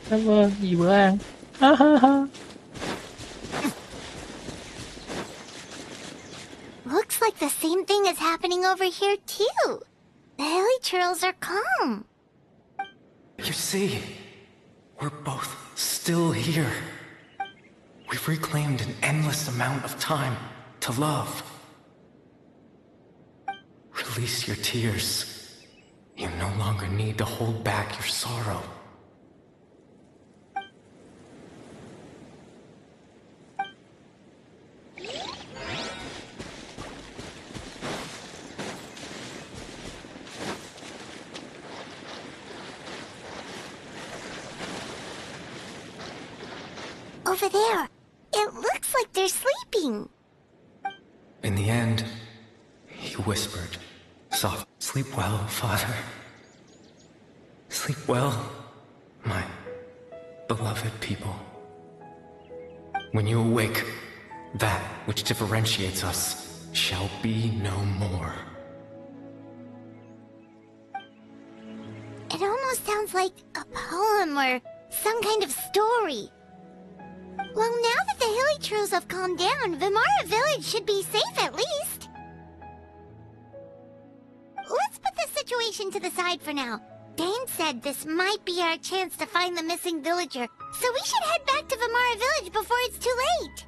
Cảm ơn, gì bữa ăn. Ha ha ha.
Looks like the same thing is happening over here too. The hilly churls are calm.
You see, we're both still here. We've reclaimed an endless amount of time to love. Release your tears. You no longer need to hold back your sorrow.
Over there. It looks like they're sleeping.
In the end, he whispered, soft, "Sleep well, Father. Sleep well, my beloved people. When you awake, that which differentiates us shall be no more."
It almost sounds like a poem or some kind of story. Well, now that the hilly churls have calmed down, Vimara village should be safe at least. Let's put this situation to the side for now. Dane said this might be our chance to find the missing villager, so we should head back to Vimara village before it's too late.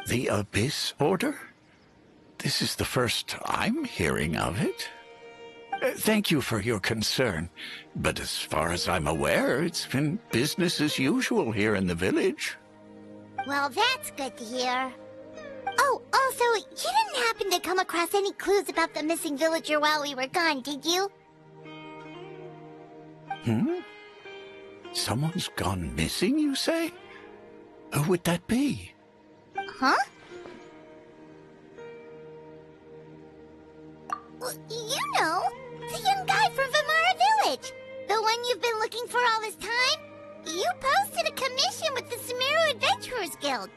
The Abyss Order? This is the first I'm hearing of it. Thank you for your concern, but as far as I'm aware, it's been business as usual here in the village.
Well, that's good to hear. Oh, also, you didn't happen to come across any clues about the missing villager while we were gone, did you?
Someone's gone missing, you say? Who would that be?
Huh? Well, you know, the young guy from Vimara Village. The one you've been looking for all this time. You posted a commission with the Sumeru Adventurers Guild.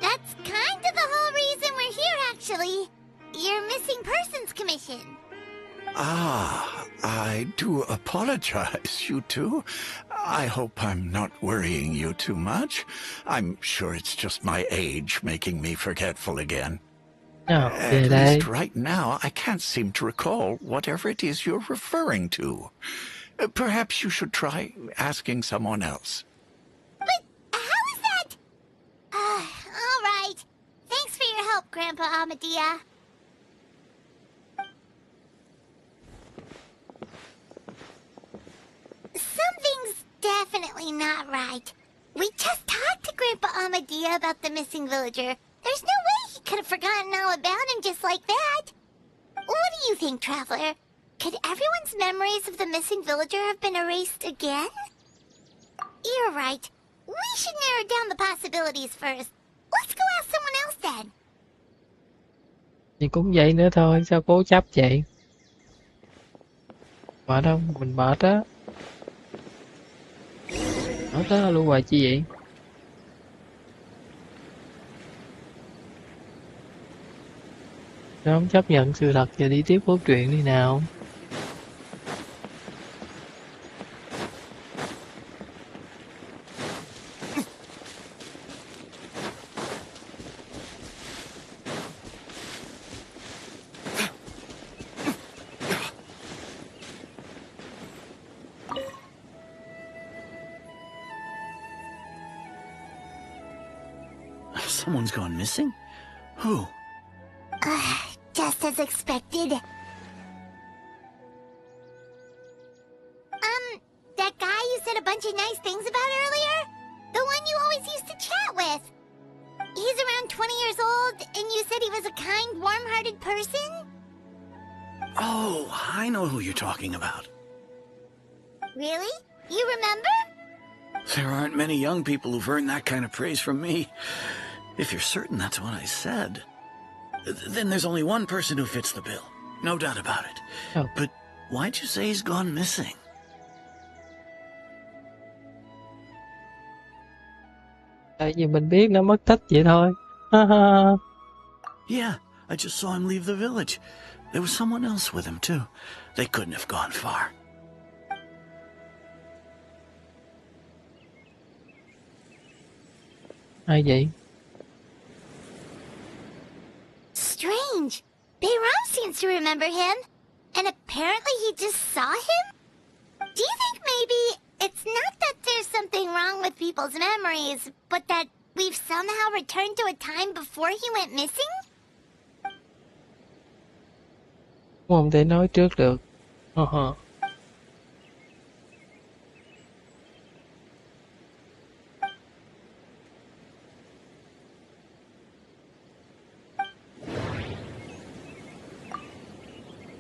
That's kind of the whole reason we're here, actually. Your missing persons commission.
Ah, I do apologize, you two. I hope I'm not worrying you too much. I'm sure it's just my age making me forgetful again.
No,
At least right now, I can't seem to recall whatever it is you're referring to. Perhaps you should try asking someone else.
But how is that? All right. Thanks for your help, Grandpa Amadia. Something's definitely not right. We just talked to Grandpa Amadia about the missing villager. There's no way he could have forgotten all about him just like that. What do you think, Traveler? Could everyone's memories of the missing villager have been erased again? You're right. We should narrow down the possibilities first. Let's go ask someone else then.
Thì cũng vậy nữa thôi, sao cố chấp vậy? Mệt không? Mình mệt á. Mệt á, lưu hoài chi vậy? Sao không chấp nhận sự thật và đi tiếp cốt truyện đi nào?
Someone's gone missing? Who?
Just as expected. That guy you said a bunch of nice things about earlier? The one you always used to chat with. He's around 20 years old, and you said he was a kind, warm-hearted person?
Oh, I know who you're talking about.
Really? You remember?
There aren't many young people who've earned that kind of praise from me. If you're certain that's what I said, then there's only one person who fits the bill. No doubt about it.
Oh.
But why'd you say he's gone missing?
Tại vì mình biết nó mất tích vậy thôi. Ha ha.
Yeah, I just saw him leave the village. There was someone else with him, too. They couldn't have gone far.
Ai vậy?
Strange. Bayram seems to remember him. And apparently he just saw him? Do you think maybe it's not that there's something wrong with people's memories, but that we've somehow returned to a time before he went missing?
Không thể nói trước được. Ha ha.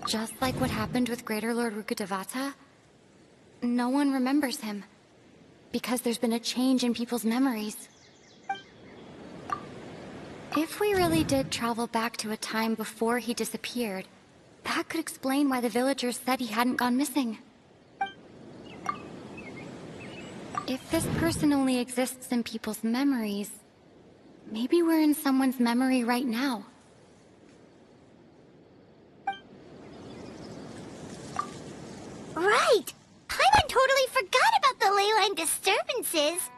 Just like what happened with Greater Lord Rukkhadevata, no one remembers him, because there's been a change in people's memories. If we really did travel back to a time before he disappeared, that could explain why the villagers said he hadn't gone missing. If this person only exists in people's memories, maybe we're in someone's memory right now.
Right! Paimon totally forgot about the ley line disturbances.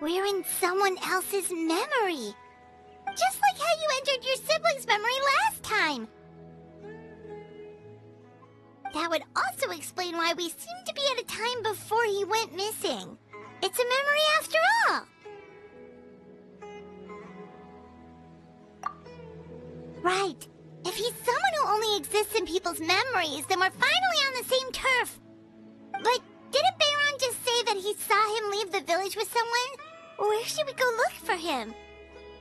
We're in someone else's memory. Just like how you entered your sibling's memory last time. That would also explain why we seem to be at a time before he went missing. It's a memory after all. Right. If he's someone who only exists in people's memories, then we're finally on the same turf. But didn't Bayron just say that he saw him leave the village with someone? Where should we go look for him?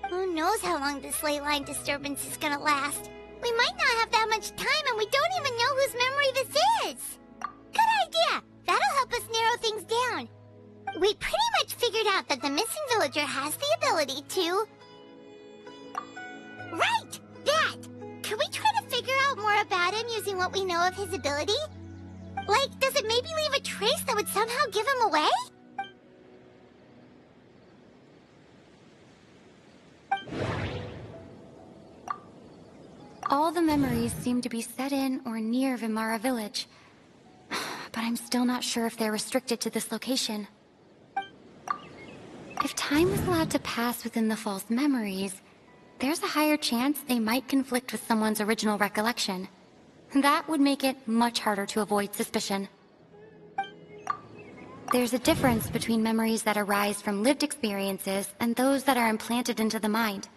Who knows how long this ley line disturbance is gonna last? We might not have that much time, and we don't even know whose memory this is. Good idea! That'll help us narrow things down. We pretty much figured out that the missing villager has the ability to... Right! That! Can we try to figure out more about him using what we know of his ability? Like, does it maybe leave a trace that would somehow give him away?
All the memories seem to be set in or near Vimara village. But I'm still not sure if they're restricted to this location. If time is allowed to pass within the false memories, there's a higher chance they might conflict with someone's original recollection. That would make it much harder to avoid suspicion. There's a difference between memories that arise from lived experiences and those that are implanted into the mind.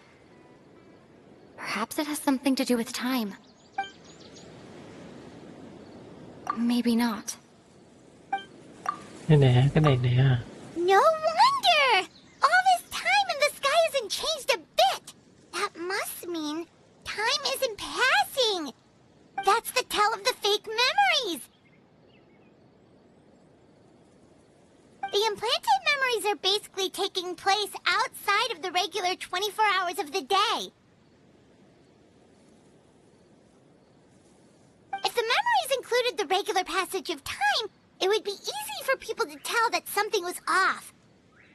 Perhaps it has something to do with time. Maybe not.
Cái này nè.
No wonder! All this time and the sky hasn't changed a bit! That must mean time isn't passing! That's the tell of the fake memories! The implanted memories are basically taking place outside of the regular 24 hours of the day. If the memories included the regular passage of time, it would be easy for people to tell that something was off.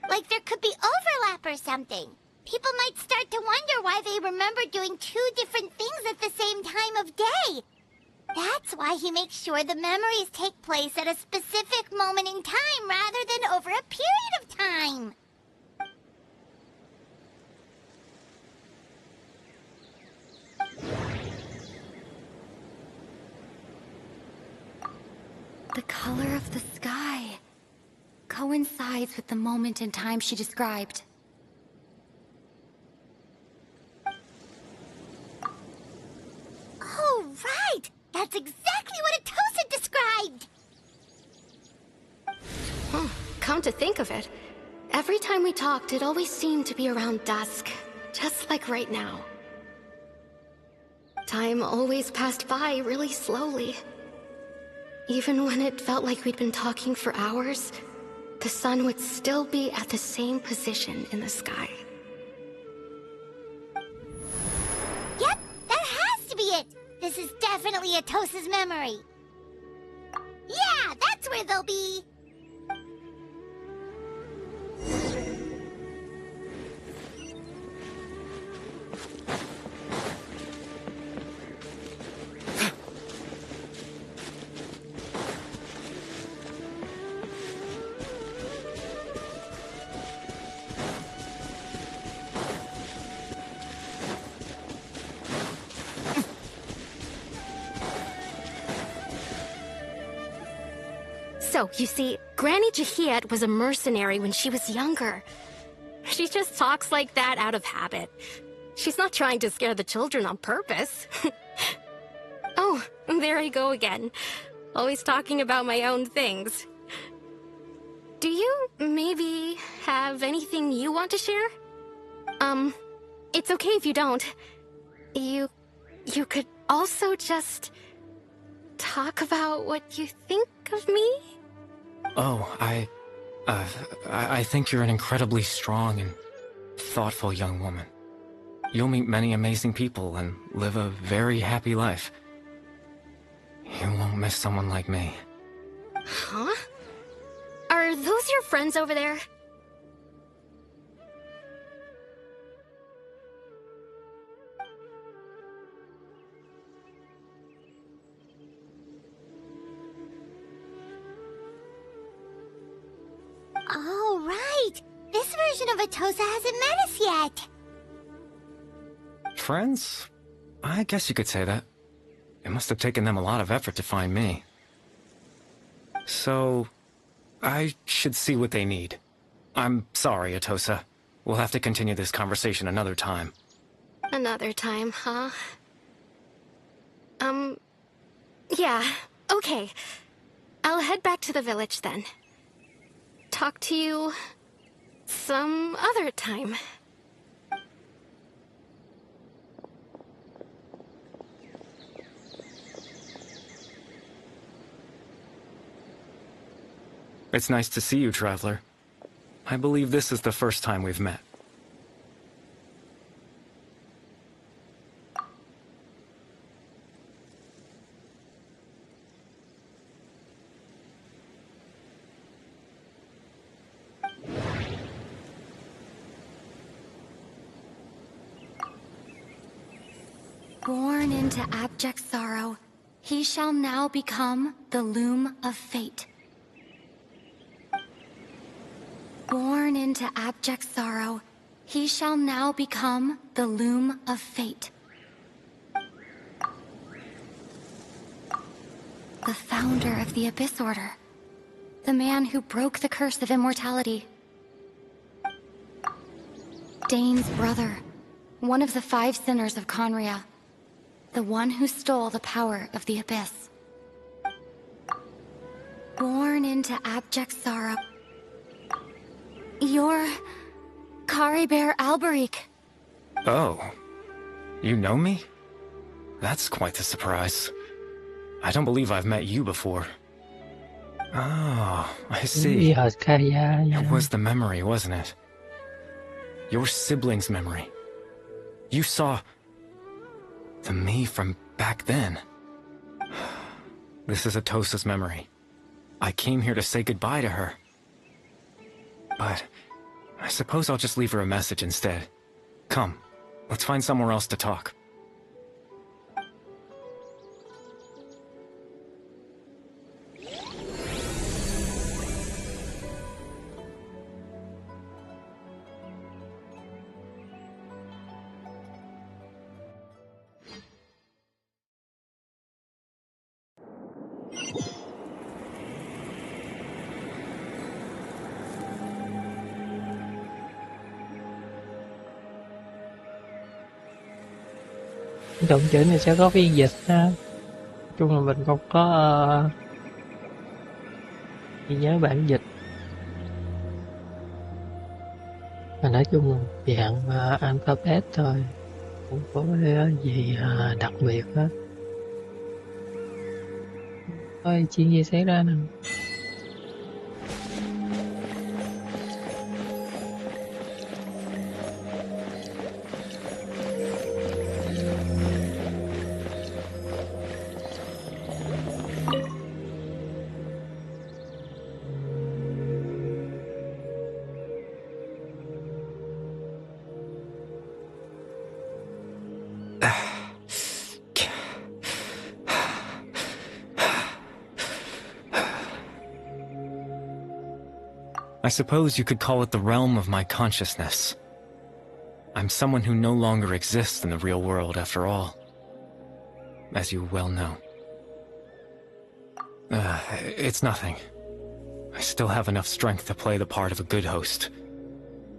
Like there could be overlap or something. People might start to wonder why they remember doing two different things at the same time of day. That's why he makes sure the memories take place at a specific moment in time rather than over a period of time.
The color of the sky coincides with the moment in time she described.
That's exactly what Atosa described!
Come to think of it, every time we talked, it always seemed to be around dusk, just like right now. Time always passed by really slowly. Even when it felt like we'd been talking for hours, the sun would still be at the same position in the sky.
Yep, that has to be it! This is definitely Atosa's memory. Yeah, that's where they'll be!
So, you see, Granny Jahiet was a mercenary when she was younger. She just talks like that out of habit. She's not trying to scare the children on purpose. Oh, there I go again. Always talking about my own things. Do you maybe have anything you want to share? It's okay if you don't. You could also just talk about what you think of me?
Oh, I think you're an incredibly strong and thoughtful young woman. You'll meet many amazing people and live a very happy life. You won't miss someone like me.
Huh? Are those your friends over there?
Oh, right! This version of Atosa hasn't met us yet!
Friends? I guess you could say that. It must have taken them a lot of effort to find me. So, I should see what they need. I'm sorry, Atosa. We'll have to continue this conversation another time.
Another time, huh? Yeah, okay. I'll head back to the village then. Talk to you some other time.
It's nice to see you, Traveler. I believe this is the first time we've met.
Born into abject sorrow, he shall now become the loom of fate. Born into abject sorrow, he shall now become the loom of fate. The founder of the Abyss Order. The man who broke the curse of immortality. Dane's brother. One of the 5 sinners of Conria. The one who stole the power of the Abyss. Born into abject sorrow. You're... Caribert Alberic.
Oh. You know me? That's quite the surprise. I don't believe I've met you before. Oh, I see. It was the memory, wasn't it? Your sibling's memory. You saw... the me from back then. This is Atosa's memory. I came here to say goodbye to her. But I suppose I'll just leave her a message instead. Come, let's find somewhere else to talk.
Động chữ này sẽ có phiên dịch ha. chung là mình không có ghi nhớ bản dịch. Mà nói chung là dạng alphabet thôi, không có cái gì đặc biệt hết. Thôi chuyện gì xảy ra nè.
I suppose you could call it the realm of my consciousness. I'm someone who no longer exists in the real world, after all, as you well know. It's nothing. I still have enough strength to play the part of a good host.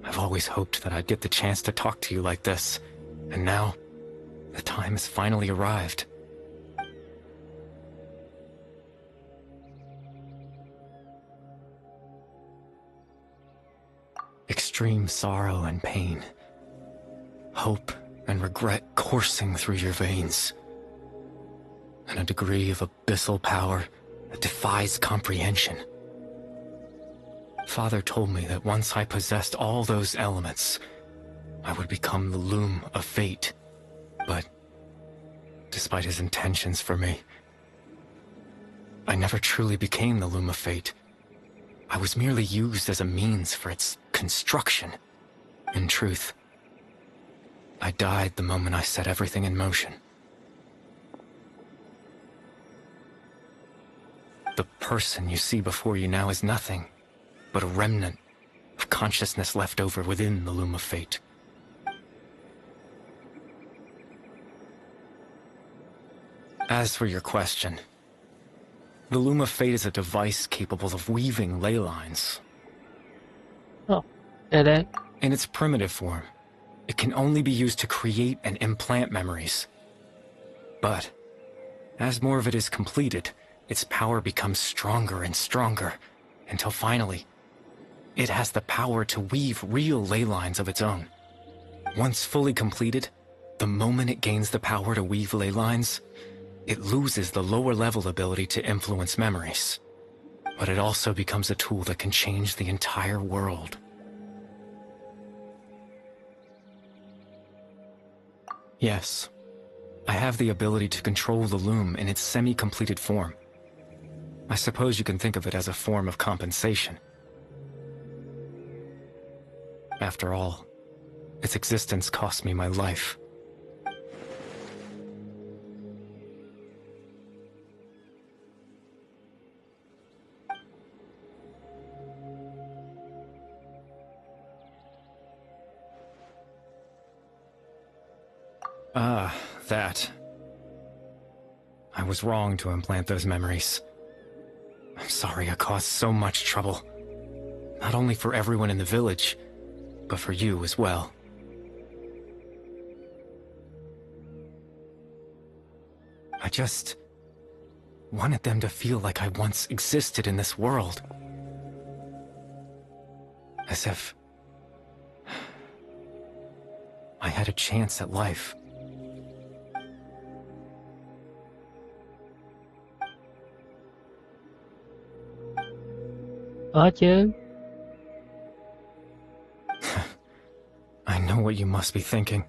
I've always hoped that I'd get the chance to talk to you like this, and now, the time has finally arrived. Extreme sorrow and pain, hope and regret coursing through your veins, and a degree of abyssal power that defies comprehension. Father told me that once I possessed all those elements, I would become the loom of fate. But, despite his intentions for me, I never truly became the loom of fate. I was merely used as a means for its construction. In truth, I died the moment I set everything in motion. The person you see before you now is nothing but a remnant of consciousness left over within the loom of fate. As for your question, the loom of fate is a device capable of weaving ley lines.
Oh, that.
In its primitive form, it can only be used to create and implant memories. But, as more of it is completed, its power becomes stronger and stronger, until finally, it has the power to weave real ley lines of its own. Once fully completed, the moment it gains the power to weave ley lines, it loses the lower-level ability to influence memories. But it also becomes a tool that can change the entire world. Yes, I have the ability to control the loom in its semi-completed form. I suppose you can think of it as a form of compensation. After all, its existence cost me my life. Ah, that. I was wrong to implant those memories. I'm sorry I caused so much trouble. Not only for everyone in the village, but for you as well. I just wanted them to feel like I once existed in this world. As if I had a chance at life.
Có chứ.
I know what you must be thinking.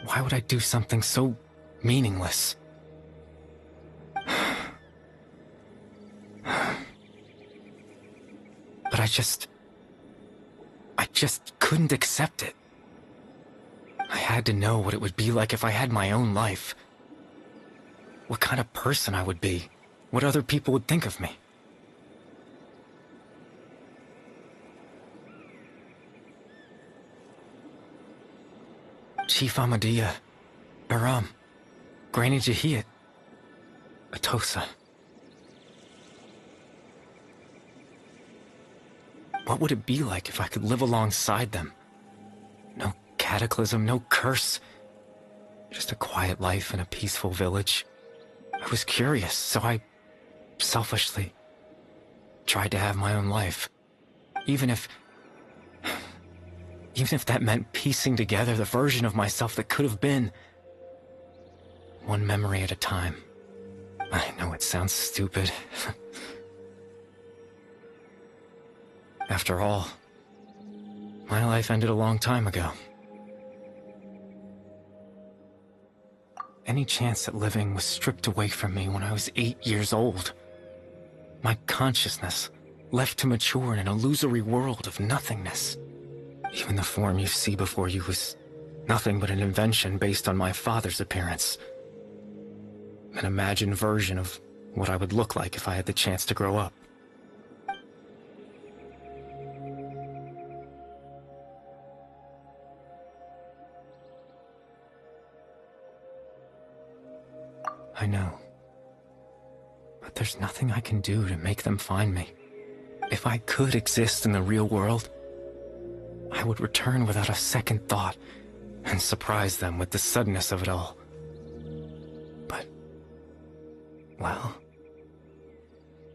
Why would I do something so meaningless? But I just couldn't accept it. I had to know what it would be like if I had my own life. What kind of person I would be. What other people would think of me. Chief Ahmadiyya, Baram, Granny Jahiyat, Atosa. What would it be like if I could live alongside them? No cataclysm, no curse. Just a quiet life in a peaceful village. I was curious, so I selfishly tried to have my own life. Even if that meant piecing together the version of myself that could have been. One memory at a time. I know it sounds stupid. After all, my life ended a long time ago. Any chance at living was stripped away from me when I was 8 years old. My consciousness left to mature in an illusory world of nothingness. Even the form you see before you was nothing but an invention based on my father's appearance. An imagined version of what I would look like if I had the chance to grow up. I know. But there's nothing I can do to make them find me. If I could exist in the real world, I would return without a second thought and surprise them with the suddenness of it all. But, well,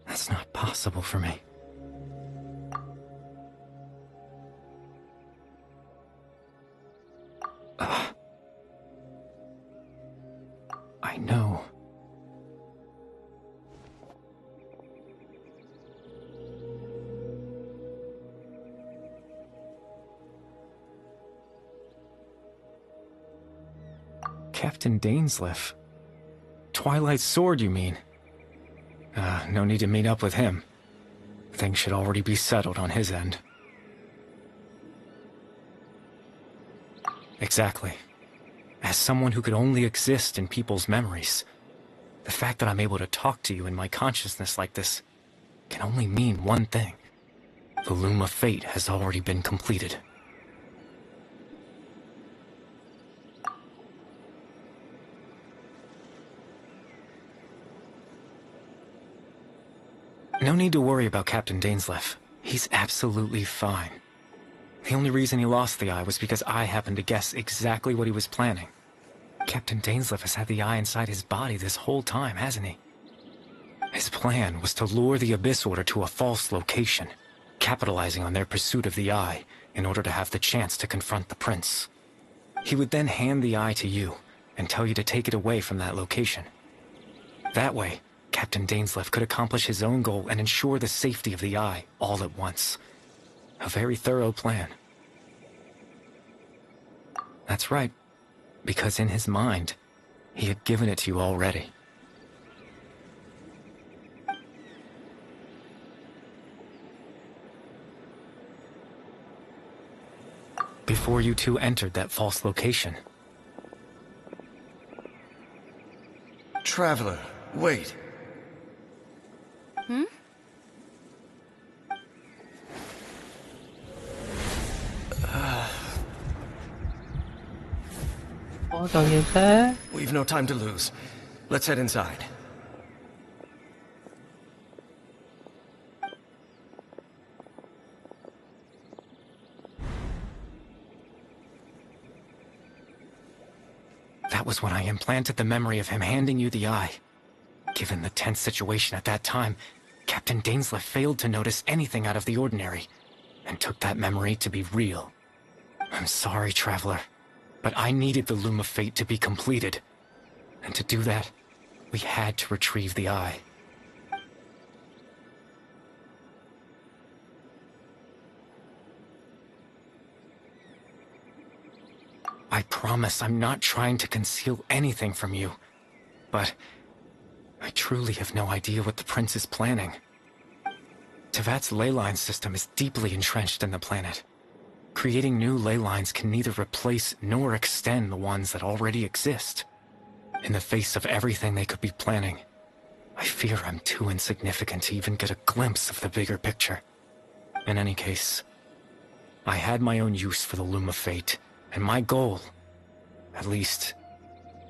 that's not possible for me. I know. Captain Dainsleif. Twilight Sword, you mean? No need to meet up with him. Things should already be settled on his end. Exactly. As someone who could only exist in people's memories, the fact that I'm able to talk to you in my consciousness like this can only mean one thing. The loom of fate has already been completed. No need to worry about Captain Dainsleif. He's absolutely fine. The only reason he lost the eye was because I happened to guess exactly what he was planning. Captain Dainsleif has had the eye inside his body this whole time, hasn't he? His plan was to lure the Abyss Order to a false location, capitalizing on their pursuit of the eye in order to have the chance to confront the prince. He would then hand the eye to you and tell you to take it away from that location. That way, Captain Dainsleif could accomplish his own goal and ensure the safety of the eye all at once. A very thorough plan. That's right, because in his mind, he had given it to you already. Before you two entered that false location.
Traveler, wait.
Hmm?
Ủa tội nghiệp thế.
We've no time to lose. Let's head inside.
That was when I implanted the memory of him handing you the eye. Given the tense situation at that time, Captain Dainsleif failed to notice anything out of the ordinary, and took that memory to be real. I'm sorry, Traveler, but I needed the Loom of Fate to be completed. And to do that, we had to retrieve the eye. I promise I'm not trying to conceal anything from you, but I truly have no idea what the Prince is planning. Tevat's ley line system is deeply entrenched in the planet. Creating new ley lines can neither replace nor extend the ones that already exist. In the face of everything they could be planning, I fear I'm too insignificant to even get a glimpse of the bigger picture. In any case, I had my own use for the Loom of Fate, and my goal, at least,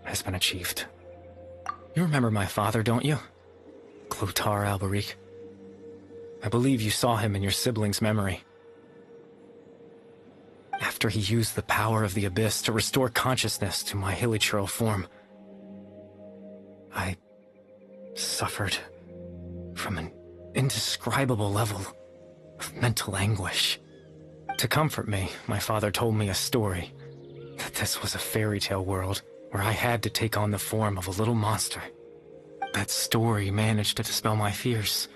has been achieved. You remember my father, don't you? Clotar Alberic. I believe you saw him in your sibling's memory. After he used the power of the Abyss to restore consciousness to my Hilichurl form, I suffered from an indescribable level of mental anguish. To comfort me, my father told me a story, that this was a fairy tale world where I had to take on the form of a little monster. That story managed to dispel my fears,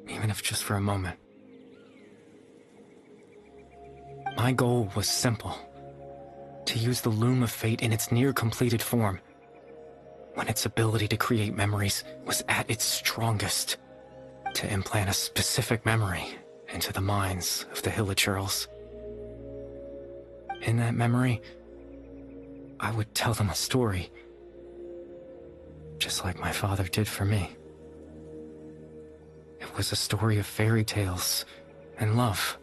even if just for a moment. My goal was simple: to use the Loom of Fate in its near-completed form, when its ability to create memories was at its strongest, to implant a specific memory into the minds of the Hilichurls. In that memory, I would tell them a story, just like my father did for me. It was a story of fairy tales and love.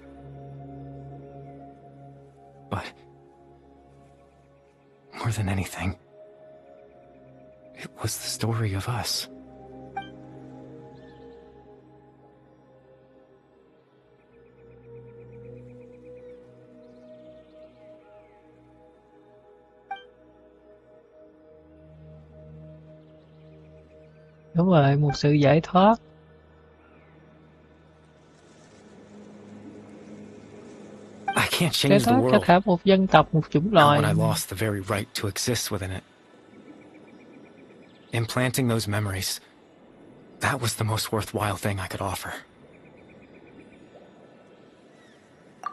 But more than anything, it was the story of us.
Đúng rồi, một sự giải thoát.
I can't
Giải
change the
thoát cho
world,
cả một dân tộc, một chủng
not
loài.
when I lost the very right to exist within it. Implanting those memories, that was the most worthwhile thing I could offer.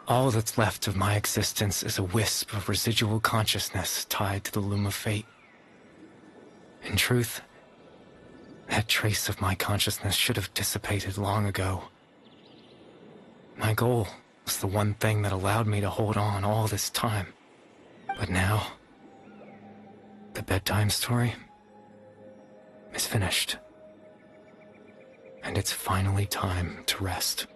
All that's left of my existence is a wisp of residual consciousness tied to the Loom of Fate. In truth, that trace of my consciousness should have dissipated long ago. My goal was the one thing that allowed me to hold on all this time. But now, the bedtime story is finished. And it's finally time to rest.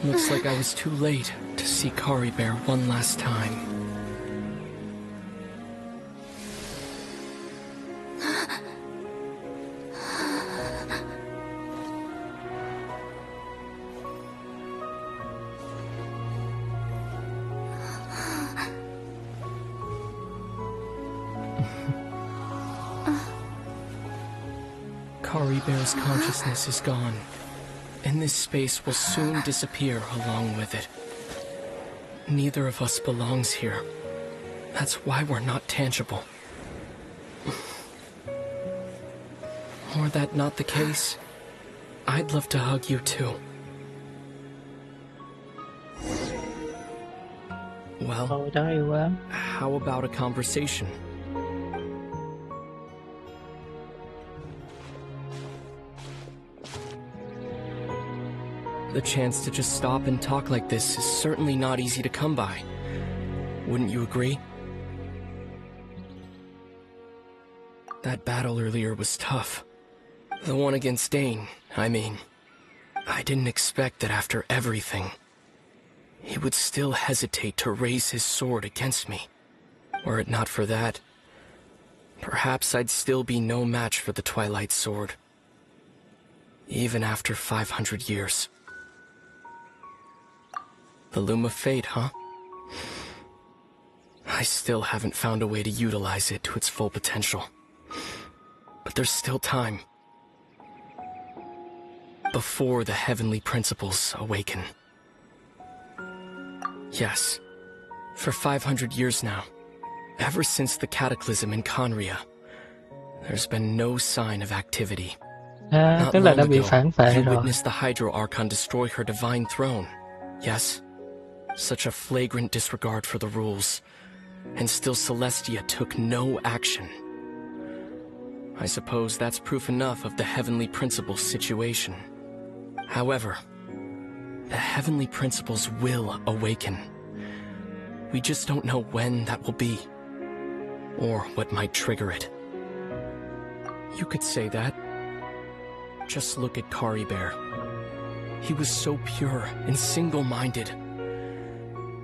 Looks like I was too late to see Kari Bear one last time. Kari Bear's consciousness is gone, and this space will soon disappear along with it. Neither of us belongs here. That's why we're not tangible. Were that not the case, I'd love to hug you too. Well,
Ôi đó yêu quá.
how about a conversation? The chance to just stop and talk like this is certainly not easy to come by. Wouldn't you agree? That battle earlier was tough. The one against Dane, I mean. I didn't expect that after everything, he would still hesitate to raise his sword against me. Were it not for that, perhaps I'd still be no match for the Twilight Sword. Even after 500 years. The Loom of Fate, huh? I still haven't found a way to utilize it to its full potential. But there's still time. Before the heavenly principles awaken. Yes, for 500 years now, ever since the cataclysm in Conria, there's been no sign of activity. Not
Tức là
long
đã bị
ago,
phản phệ
you
rồi.
witnessed the Hydro Archon destroy her divine throne. Yes? Such a flagrant disregard for the rules. and still Celestia took no action. I suppose that's proof enough of the Heavenly Principles situation. However, the Heavenly Principles will awaken. We just don't know when that will be, or what might trigger it. You could say that. Just look at Kari Bear. He was so pure and single-minded.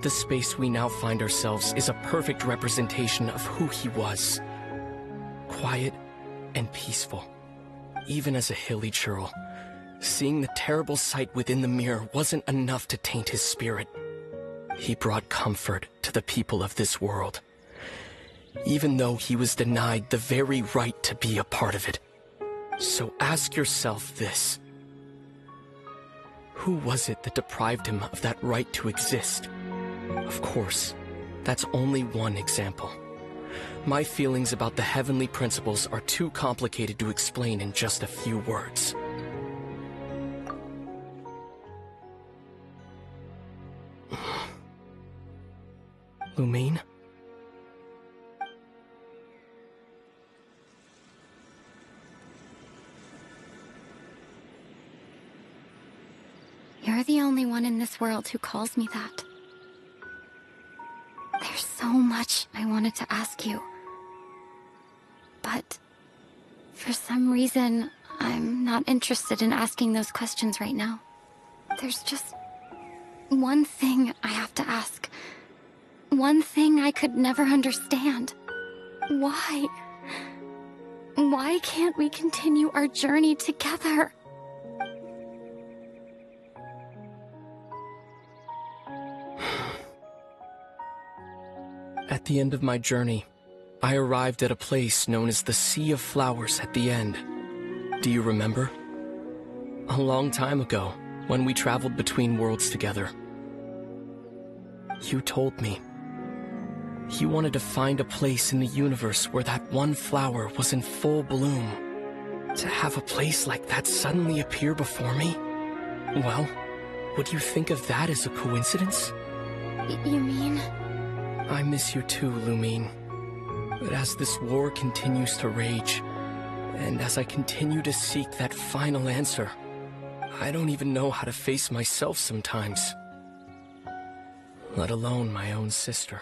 The space we now find ourselves is a perfect representation of who he was. Quiet and peaceful. Even as a hilly churl, seeing the terrible sight within the mirror wasn't enough to taint his spirit. He brought comfort to the people of this world, even though he was denied the very right to be a part of it. So ask yourself this. Who was it that deprived him of that right to exist? Of course, that's only one example. My feelings about the Heavenly Principles are too complicated to explain in just a few words. Lumine?
You're the only one in this world who calls me that. There's so much I wanted to ask you. But for some reason, I'm not interested in asking those questions right now. There's just one thing I have to ask. One thing I could never understand. Why? Why can't we continue our journey together?
At the end of my journey, I arrived at a place known as the Sea of Flowers at the end. Do you remember? A long time ago, when we traveled between worlds together. You told me. You wanted to find a place in the universe where that one flower was in full bloom. To have a place like that suddenly appear before me? Well, would you think of that as a coincidence?
You mean?
I miss you too, Lumine. But as this war continues to rage, and as I continue to seek that final answer, I don't even know how to face myself sometimes. Let alone my own sister.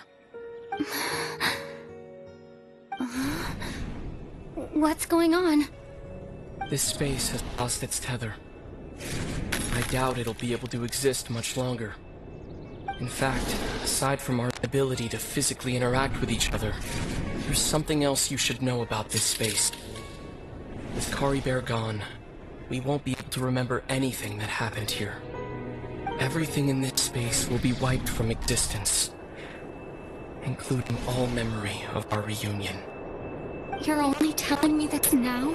What's going on?
This space has lost its tether. I doubt it'll be able to exist much longer. In fact, aside from our ability to physically interact with each other, there's something else you should know about this space. With Kari Bear gone, we won't be able to remember anything that happened here. Everything in this space will be wiped from existence, including all memory of our reunion.
You're only telling me this now?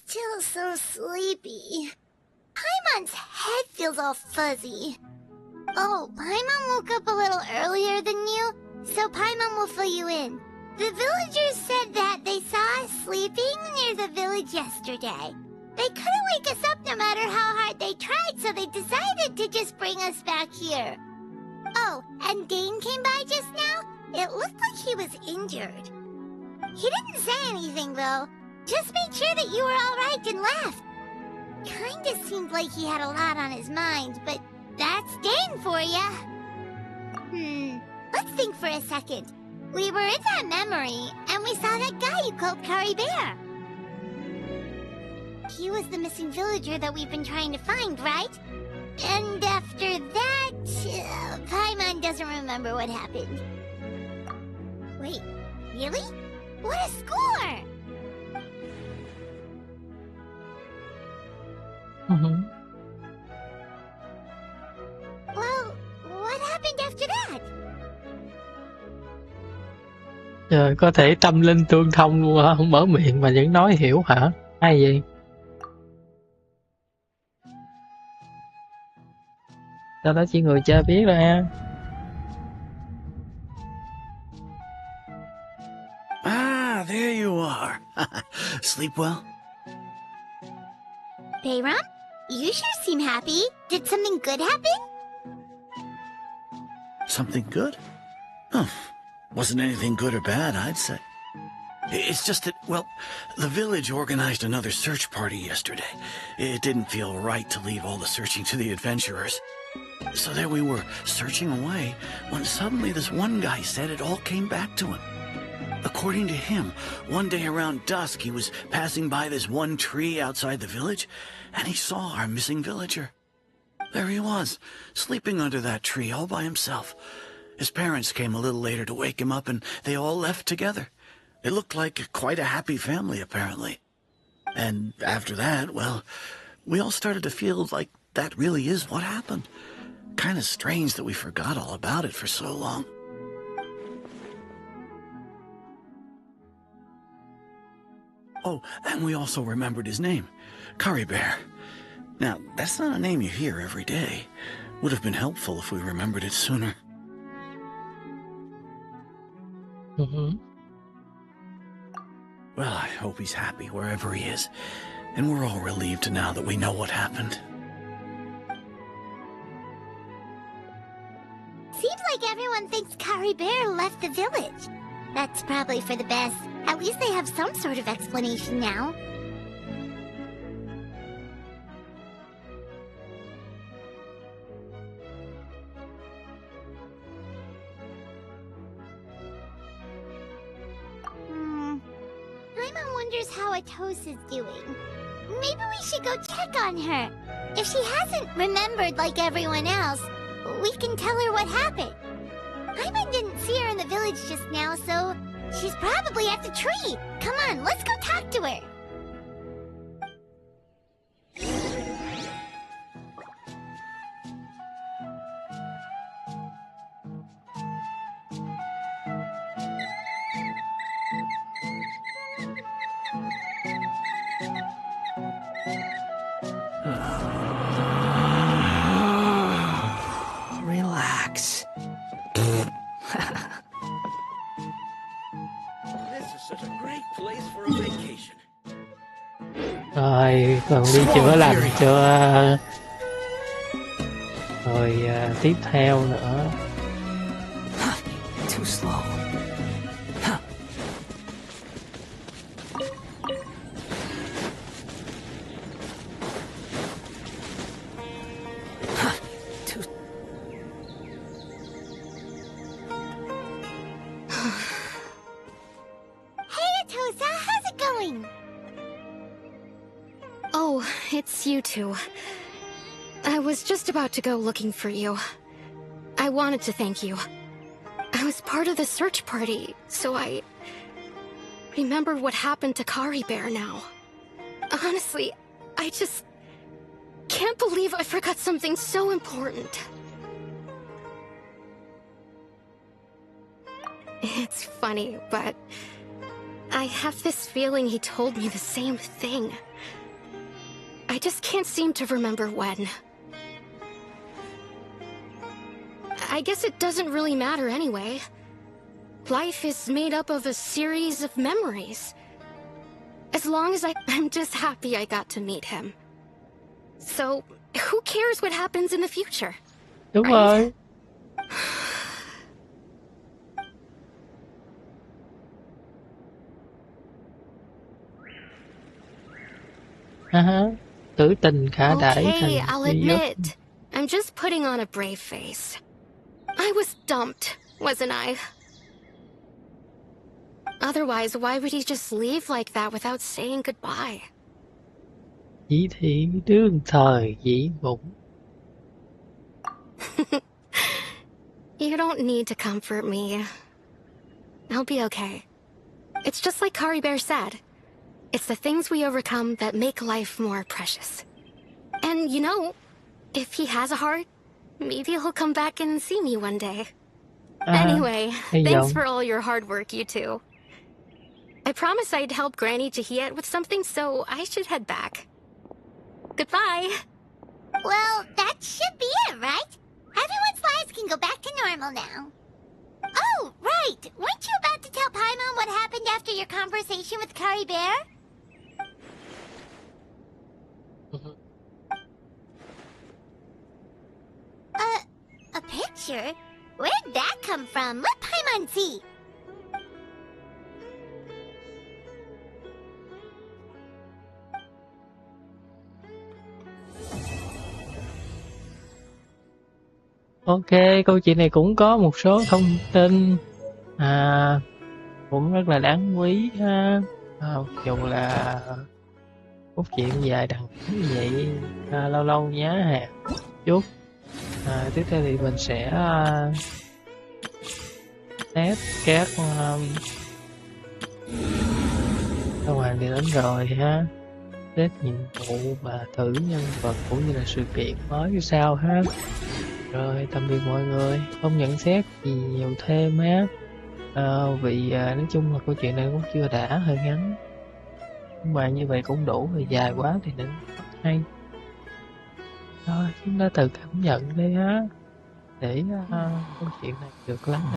Still so sleepy. Paimon's head feels all fuzzy. Oh, Paimon woke up a little earlier than you, so Paimon will fill you in. The villagers said that they saw us sleeping near the village yesterday. They couldn't wake us up no matter how hard they tried, so they decided to just bring us back here. Oh, and Dane came by just now. It looked like he was injured. He didn't say anything, though. Just made sure that you were all right and left. Kinda seemed like he had a lot on his mind, but that's Dane for ya. Let's think for a second. We were in that memory, and we saw that guy you called Kari Bear. He was the missing villager that we've been trying to find, right? And after that, Paimon doesn't remember what happened. Wait, really? What a score! Well, what happened after that?
Trời, có thể tâm linh tương thông luôn hả? Không mở miệng mà vẫn nói hiểu hả? Hay vậy? Sau đó chỉ người chơi biết rồi ha.
Ah, there you are. Sleep well?
Bayram, you sure seem happy. Did something good happen?
Something good? Oh, wasn't anything good or bad, I'd say. It's just that, well, the village organized another search party yesterday. It didn't feel right to leave all the searching to the adventurers. So there we were, searching away, when suddenly this one guy said it all came back to him. According to him, one day around dusk he was passing by this one tree outside the village, and he saw our missing villager. There he was, sleeping under that tree all by himself. His parents came a little later to wake him up, and they all left together. It looked like quite a happy family, apparently. And after that, well, we all started to feel like that really is what happened. Kind of strange that we forgot all about it for so long. Oh, and we also remembered his name, Curry Bear. Now, that's not a name you hear every day. Would have been helpful if we remembered it sooner. Well, I hope he's happy wherever he is. And we're all relieved now that we know what happened.
Seems like everyone thinks Curry Bear left the village. That's probably for the best. At least they have some sort of explanation now. Paimon wonders how Atosa's doing. Maybe we should go check on her. If she hasn't remembered like everyone else, we can tell her what happened. Paimon didn't see her in the village just now, so she's probably at the tree. Come on, let's go talk to her.
Relax.
Rồi, còn đi chữa lành cho rồi tiếp theo nữa.
Too slow.
Hey, Atosa, how's it going?
Oh, it's you two. I was just about to go looking for you. I wanted to thank you. I was part of the search party, so I remember what happened to Curry Bear now. Honestly, I just can't believe I forgot something so important. It's funny, but I have this feeling he told me the same thing. I just can't seem to remember when. I guess it doesn't really matter anyway. Life is made up of a series of memories. As long as I'm just happy I got to meet him. So, who cares what happens in the future?
Đúng rồi. Tử tình khả đãi
Okay,
thành
I'll
duy nhất.
admit. I'm just putting on a brave face. I was dumped, wasn't I? Otherwise, why would he just leave like that without saying goodbye?
Chỉ thị đương thời dĩ bụng.
You don't need to comfort me. I'll be okay. It's just like Curry Bear said. It's the things we overcome that make life more precious. And you know, if he has a heart, maybe he'll come back and see me one day. Anyway,
hy vọng.
thanks for all your hard work, you two. I promised I'd help Granny Chihiyat with something, so I should head back. Goodbye.
Well, that should be it, right? Everyone's lives can go back to normal now. Oh, right! Weren't you about to tell Paimon what happened after your conversation with Kari Bear? A picture? Where'd that come from? Let Paimon see!
Ok, câu chuyện này cũng có một số thông tin cũng rất là đáng quý ha. Dù là cốt truyện dài đằng như vậy, lâu lâu nhá hàng chút. Tiếp theo thì mình sẽ test các sao hoàng thì đến rồi ha, test nhiệm vụ và thử nhân vật cũng như là sự kiện mới sao ha. Rồi tạm biệt mọi người, không nhận xét gì nhiều thêm á, vì nói chung là câu chuyện này cũng chưa đã, hơi ngắn, nhưng mà như vậy cũng đủ, vì dài quá thì nên hay. Rồi chúng ta tự cảm nhận đi ha, để câu chuyện này được lắng